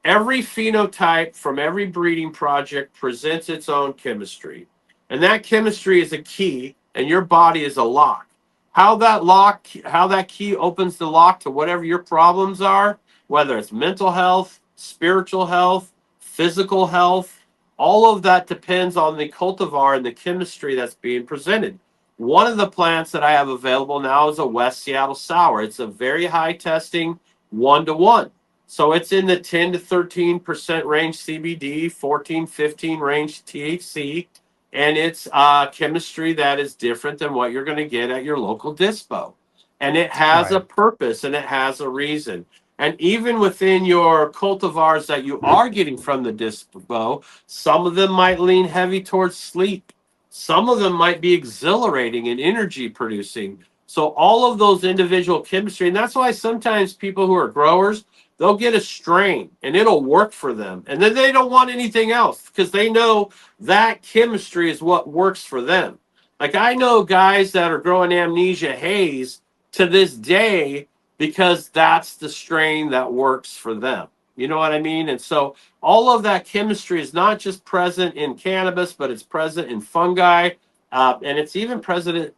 every phenotype from every breeding project presents its own chemistry. And that chemistry is a key, and your body is a lock. How that key opens the lock to whatever your problems are, whether it's mental health, spiritual health, physical health, all of that depends on the cultivar and the chemistry that's being presented. One of the plants that I have available now is a West Seattle Sour. It's a very high testing 1-to-1. So it's in the 10 to 13% range CBD, 14, 15 range THC, and it's chemistry that is different than what you're going to get at your local dispo. And it has a Right. purpose and it has a reason. And even within your cultivars that you are getting from the dispo, some of them might lean heavy towards sleep. Some of them might be exhilarating and energy producing. So all of those individual chemistry, and that's why sometimes people who are growers, they'll get a strain and it'll work for them. And then they don't want anything else because they know that chemistry is what works for them. Like I know guys that are growing Amnesia Haze to this day because that's the strain that works for them. You know what I mean? And so all of that chemistry is not just present in cannabis, but it's present in fungi. And it's even present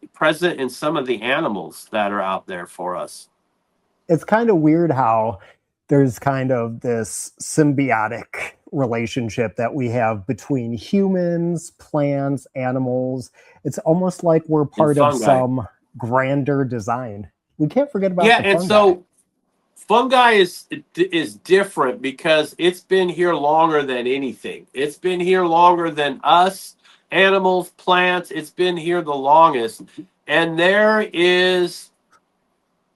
in some of the animals that are out there for us. It's kind of weird how there's kind of this symbiotic relationship that we have between humans, plants, animals. It's almost like we're In part of fungi. some grander design. We can't forget about Yeah, the and fungi. so fungi is different because it's been here longer than anything. It's been here longer than us, animals, plants. It's been here the longest. And there is,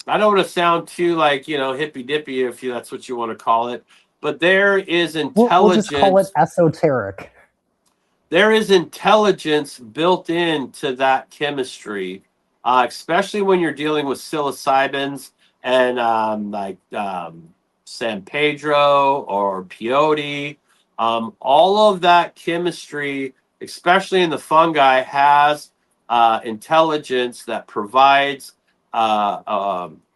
I don't want to sound too like, hippy dippy if that's what you want to call it, but We'll just call it esoteric. there is intelligence built into that chemistry, especially when you're dealing with psilocybins and San Pedro or peyote. All of that chemistry, especially in the fungi, has intelligence that provides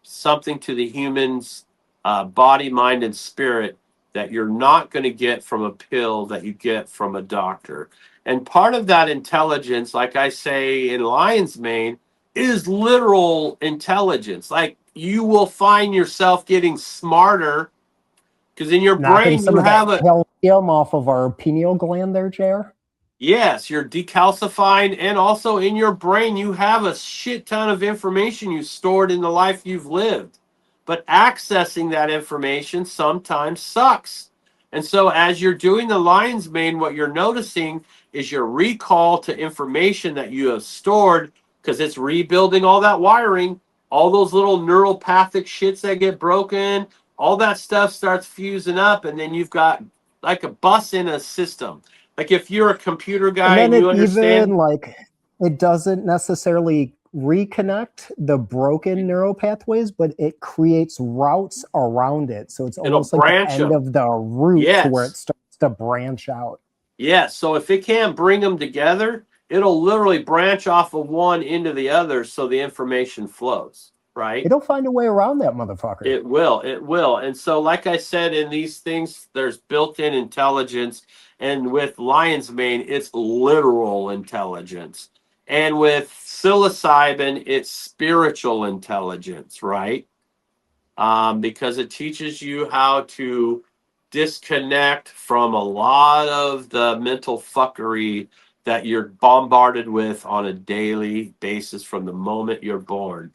something to the human's body, mind, and spirit that you're not going to get from a pill that you get from a doctor. And part of that intelligence, like I say in lion's mane, is literal intelligence. Like you will find yourself getting smarter because in your Knocking brain some you of that have a calcium off of our pineal gland there, JR. yes, you're decalcifying, and also in your brain you have a shit ton of information you stored in the life you've lived. But accessing that information sometimes sucks. And so as you're doing the lion's mane, what you're noticing is your recall to information that you have stored because it's rebuilding all that wiring, all those little neuropathic shits that get broken, all that stuff starts fusing up, and then you've got like a bus in a system. Like if you're a computer And guy then and it you even understand, like it doesn't necessarily reconnect the broken neural pathways, but it creates routes around it. So it's it'll almost like the branch end them. of the route to where it Yes. starts to branch out. Yes. So if it can't bring them together, it'll literally branch off of one into the other so the information flows, right? It'll find a way around that motherfucker. It will. It will. And so, like I said, in these things, there's built in intelligence. And with lion's mane, it's literal intelligence. And with psilocybin, it's spiritual intelligence, right? Because it teaches you how to disconnect from a lot of the mental fuckery that you're bombarded with on a daily basis from the moment you're born.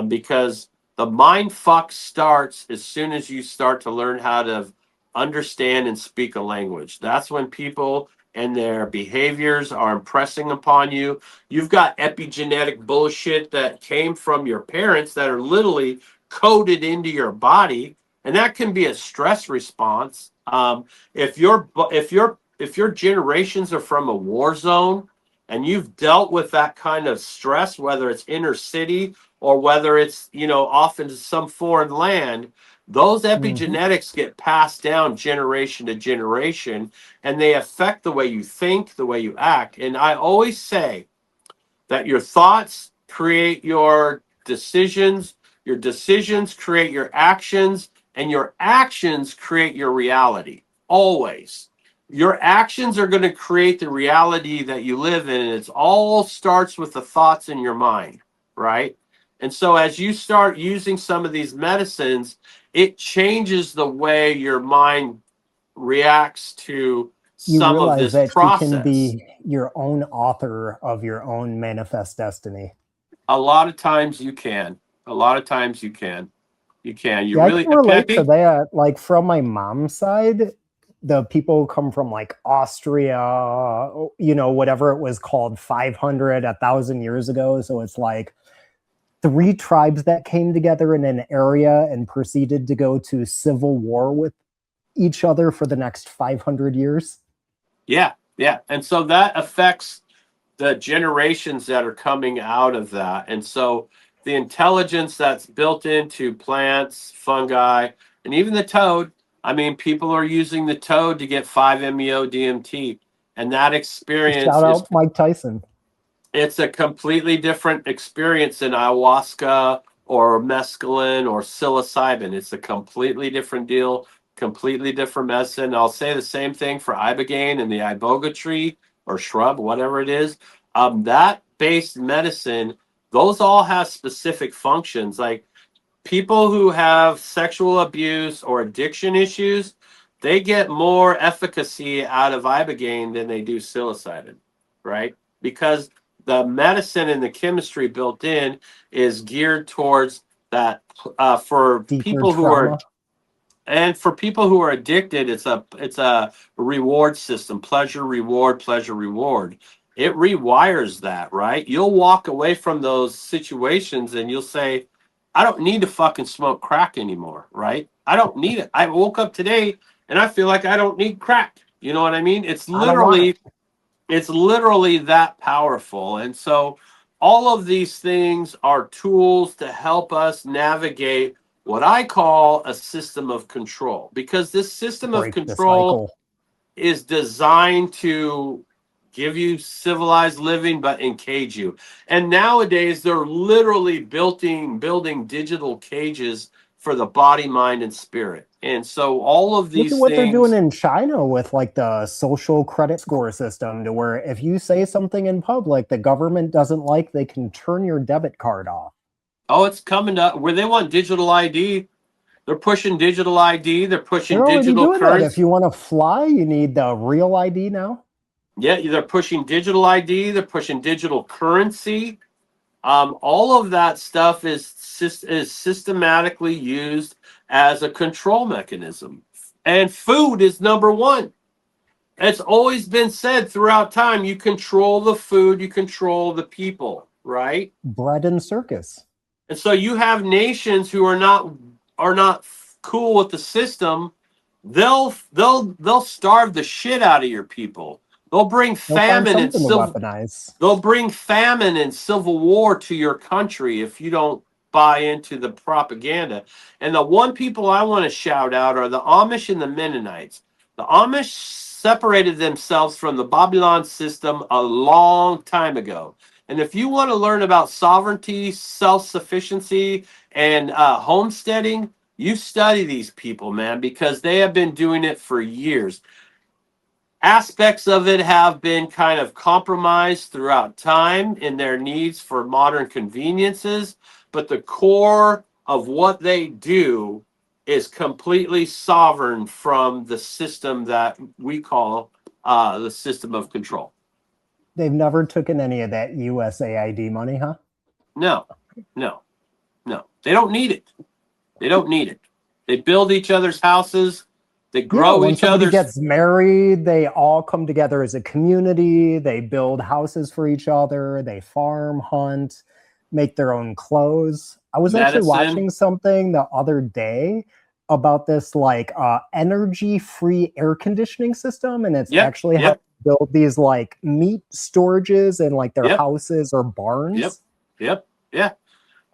Because the mind fuck starts as soon as you start to learn how to understand and speak a language. That's when people and their behaviors are impressing upon you. You've got epigenetic bullshit that came from your parents that are literally coded into your body, and that can be a stress response. If your generations are from a war zone, and you've dealt with that kind of stress, whether it's inner city or whether it's off into some foreign land, those Mm-hmm. epigenetics get passed down generation to generation, and they affect the way you think, the way you act. And I always say that your thoughts create your decisions create your actions, and your actions create your reality. Always. Your actions are going to create the reality that you live in, and it all starts with the thoughts in your mind, right? And so as you start using some of these medicines, it changes the way your mind reacts to You some of realize this that you can process. be your own author of your own manifest destiny. A lot of times you can. A lot of times you can. You can. You Yeah, I really. can Can I relate to be? that. Like from my mom's side, the people come from like Austria, whatever it was called 500, 1,000 years ago. So it's like three tribes that came together in an area and proceeded to go to civil war with each other for the next 500 years. Yeah, yeah. And so that affects the generations that are coming out of that. And so the intelligence that's built into plants, fungi, and even the toad. I mean, people are using the toad to get 5-MeO DMT, and that experience Shout is out Mike Tyson. it's a completely different experience than ayahuasca or mescaline or psilocybin. It's a completely different deal, completely different medicine. I'll say the same thing for ibogaine and the iboga tree or shrub, whatever it is. That based medicine, those all have specific functions. Like people who have sexual abuse or addiction issues, they get more efficacy out of ibogaine than they do psilocybin, right? Because the medicine and the chemistry built in is geared towards that. For Deeper people who are trauma. and for people who are addicted, it's a reward system, pleasure reward. It rewires that, right? You'll walk away from those situations and you'll say, I don't need to fucking smoke crack anymore, right? I don't need it. I woke up today and I feel like I don't need crack. You know what I mean? It's I don't want it. literally that powerful. And so all of these things are tools to help us navigate what I call a system of control, because this system of Break the control cycle. is designed to give you civilized living, but encage you. And nowadays, they're literally building digital cages for the body, mind, and spirit. And so all of Look at these what they're doing things. in China with like the social credit score system, to where if you say something in public the government doesn't like, they can turn your debit card off. Oh, it's coming up where they want digital ID. They're pushing digital ID. They're pushing They're already digital doing that. If currency. you want to fly, you need the real ID now. Yeah, they're pushing digital ID. They're pushing digital currency. All of that stuff is systematically used as a control mechanism. And food is number one. It's always been said throughout time, you control the food, you control the people, right? Bread and circus. And so you have nations who are not cool with the system. They'll starve the shit out of your people. They'll bring They'll find famine and something to civil weaponize. They'll bring famine and civil war to your country if you don't buy into the propaganda. And the one people I want to shout out are the Amish and the Mennonites. The Amish separated themselves from the Babylon system a long time ago. And if you want to learn about sovereignty, self-sufficiency, and homesteading, you study these people, man, because they have been doing it for years. Aspects of it have been kind of compromised throughout time in their needs for modern conveniences, but the core of what they do is completely sovereign from the system that we call the system of control. They've never taken any of that USAID money, huh? No, no, no. They don't need it. They don't need it. They build each other's houses. They Yeah, grow when each somebody other's. gets married, they all come together as a community. They build houses for each other. They farm, hunt, make their own clothes. I was actually Medicine. watching something the other day about this like energy-free air conditioning system, and it's Yep, actually how yep, to build these like meat storages in like their yep, houses or barns. yep, yep, yeah.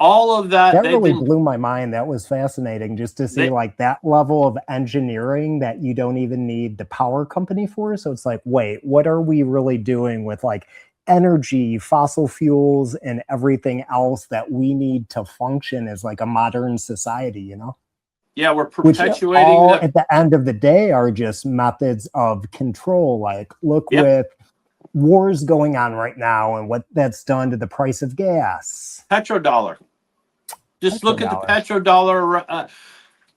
All of that That they've really been. blew my mind. That was fascinating just to see They, like that level of engineering that you don't even need the power company for. So it's like, wait, what are we really doing with like energy, fossil fuels, and everything else that we need to function as like a modern society, you know? yeah, we're Which perpetuating all the. at the end of the day are just methods of control. Like, look Yep. with wars going on right now and what that's done to the price of gas. Petrodollar. Just look at the Petrodollar. petrodollar.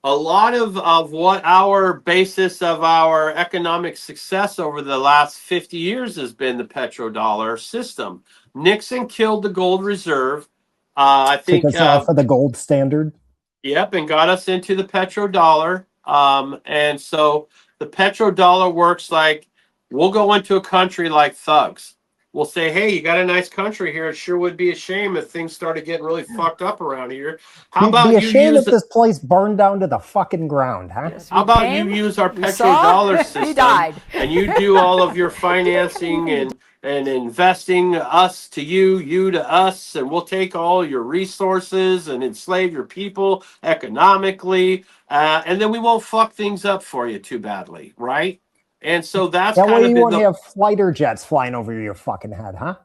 A lot of what our basis of our economic success over the last 50 years has been the petrodollar system. Nixon killed the gold reserve. I Took think, us off of the gold standard. yep, and got us into the petrodollar. And so the petrodollar works like we'll go into a country like thugs. We'll say, hey, you got a nice country here. It sure would be a shame if things started getting really fucked up around here. How Be about a you shame use if this place burned down to the fucking ground, huh? Yes, how we about came, you use our we saw, petrodollar we system died. and you do all of your financing and investing us to you, you to us, and we'll take all your resources and enslave your people economically, and then we won't fuck things up for you too badly, right? And so that's That kind way of you been won't the have fighter jets flying over your fucking head, huh?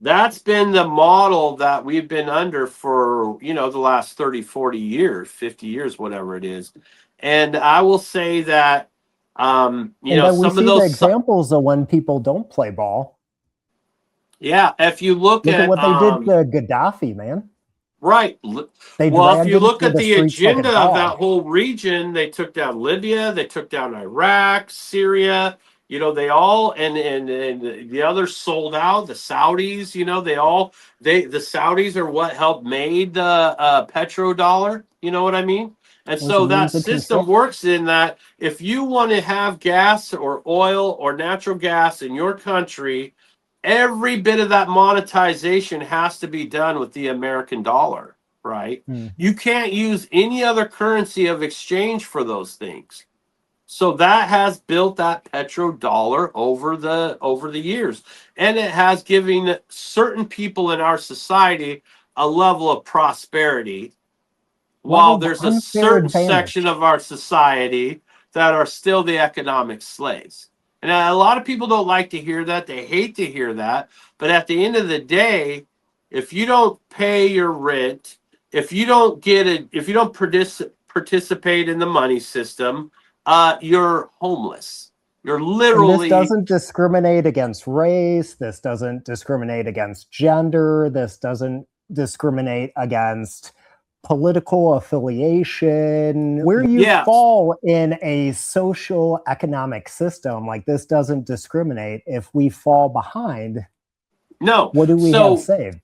that's been the model that we've been under for, the last 30, 40 years, 50 years, whatever it is. And I will say that, And then we some of see the those, examples of when people don't play ball. yeah, if you look Look at at, what they did to Gaddafi, man. right. They Well, if dragged you him look through at the the streets like a agenda of dog. that whole region, they took down Libya, they took down Iraq, Syria. They all and the others sold out. The Saudis, the Saudis are what helped made the petrodollar. You know what I mean? And Was so that means of system control. works in that if you want to have gas or oil or natural gas in your country, every bit of that monetization has to be done with the American dollar, right? Mhm. You can't use any other currency of exchange for those things. So that has built that petrodollar over the years, and it has given certain people in our society a level of prosperity while What an there's a unfair certain section advantage. of our society that are still the economic slaves. And a lot of people don't like to hear that. They hate to hear that. But at the end of the day, if you don't pay your rent, if you don't participate in the money system, you're homeless. You're And this literally doesn't discriminate against race. This doesn't discriminate against gender. This doesn't discriminate against political affiliation. Where you yeah. fall in a social economic system, like this doesn't discriminate. If we fall behind, No. what do we have So saved?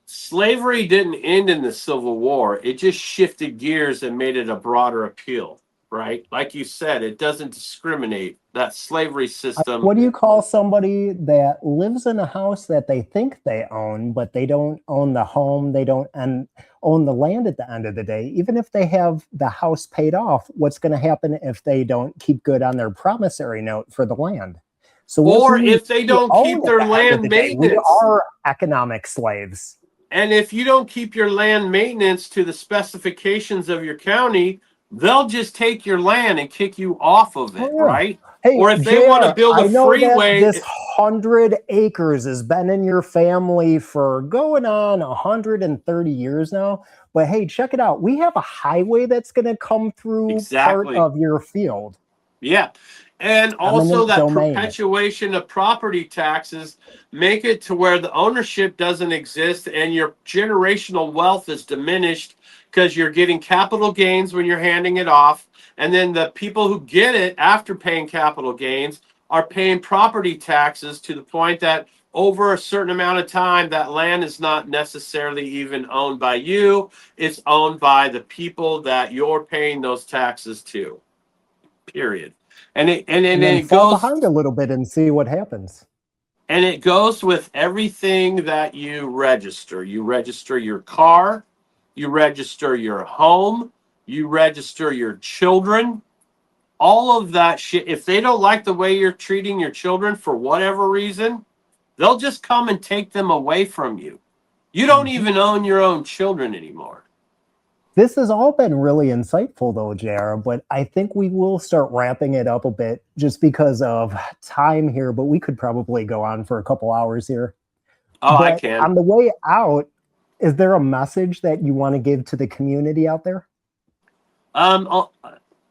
slavery didn't end in the Civil War. It just shifted gears and made it a broader appeal, right? Like you said, it doesn't discriminate. That slavery system. What do you call somebody that lives in a house that they think they own, but they don't own the home, they don't own the land at the end of the day? Even if they have the house paid off, what's going to happen if they don't keep good on their promissory note for the land? So Or if they don't own keep at their the end of land the day, we maintenance. are economic slaves. And if you don't keep your land maintenance to the specifications of your county, they'll just take your land and kick you off of it, Oh, yeah. right? Hey, Or if they want to JR, build a I know that freeway. this 100 acres has been in your family for going on 130 years now. But hey, check it out. We have a highway that's going to come through Exactly. part of your field. Yeah. And also Eminent that domain. perpetuation of property taxes make it to where the ownership doesn't exist and your generational wealth is diminished because you're getting capital gains when you're handing it off. And then the people who get it after paying capital gains are paying property taxes to the point that over a certain amount of time, that land is not necessarily even owned by you. It's owned by the people that you're paying those taxes to. Period. And And then it fall goes behind a little bit and see what happens. and it goes with everything that you register. You register your car, you register your home, you register your children. All of that shit. If they don't like the way you're treating your children for whatever reason, they'll just come and take them away from you. You don't even own your own children anymore. This has all been really insightful, though, JR, but I think we will start wrapping it up a bit just because of time here, but we could probably go on for a couple hours here. Oh, But I can. on the way out, is there a message that you want to give to the community out there?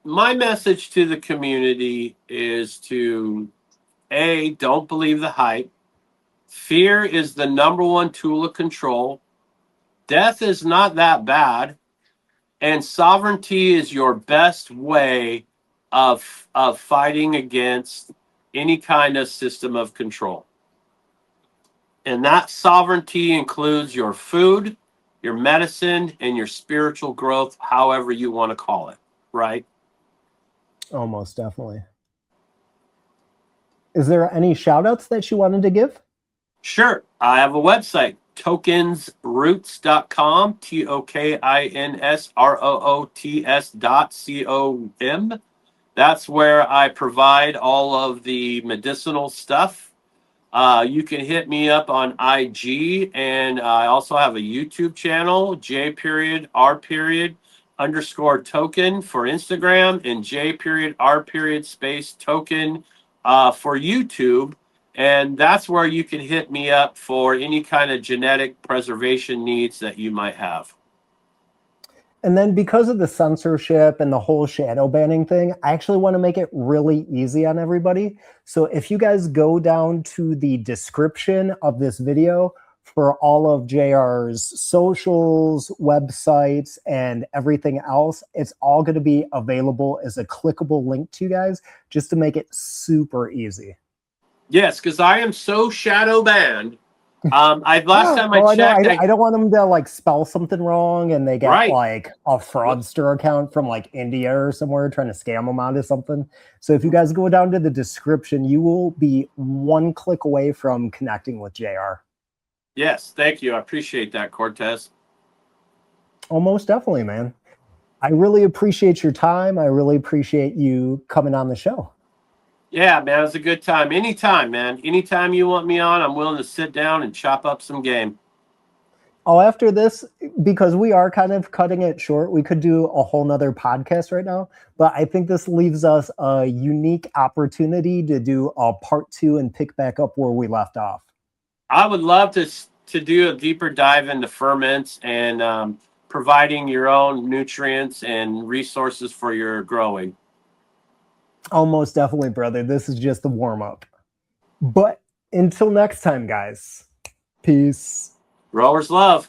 My message to the community is to don't believe the hype. Fear is the number one tool of control. Death is not that bad. And sovereignty is your best way of fighting against any kind of system of control. And that sovereignty includes your food, your medicine, and your spiritual growth, however you want to call it, right? Oh, most definitely. Is there any shout outs that you wanted to give? Sure. I have a website, tokinsroots.com, tokinsroots.com. That's where I provide all of the medicinal stuff. You can hit me up on IG, and I also have a YouTube channel, J.R.Tokin for Instagram, and J.R.Tokin for YouTube. And that's where you can hit me up for any kind of genetic preservation needs that you might have. And then because of the censorship and the whole shadow banning thing, I actually want to make it really easy on everybody. So if you guys go down to the description of this video for all of JR's socials, websites, and everything else, it's all going to be available as a clickable link to you guys just to make it super easy. Yes, because I am so shadow banned. Last time I checked, I don't want them to like spell something wrong and they get Right. like a fraudster account from like India or somewhere trying to scam them out of something. So if you guys go down to the description, you will be one click away from connecting with JR. Yes, thank you. I appreciate that, Cortez. Oh, most definitely, man. I really appreciate your time. I really appreciate you coming on the show. Yeah, man, it was a good time. Anytime, man. Anytime you want me on, I'm willing to sit down and chop up some game. Oh, after this, because we are kind of cutting it short, we could do a whole nother podcast right now. But I think this leaves us a unique opportunity to do a part 2 and pick back up where we left off. I would love to do a deeper dive into ferments and providing your own nutrients and resources for your growing. Oh, most definitely, brother. This is just the warm up. But until next time, guys, peace. Growers love.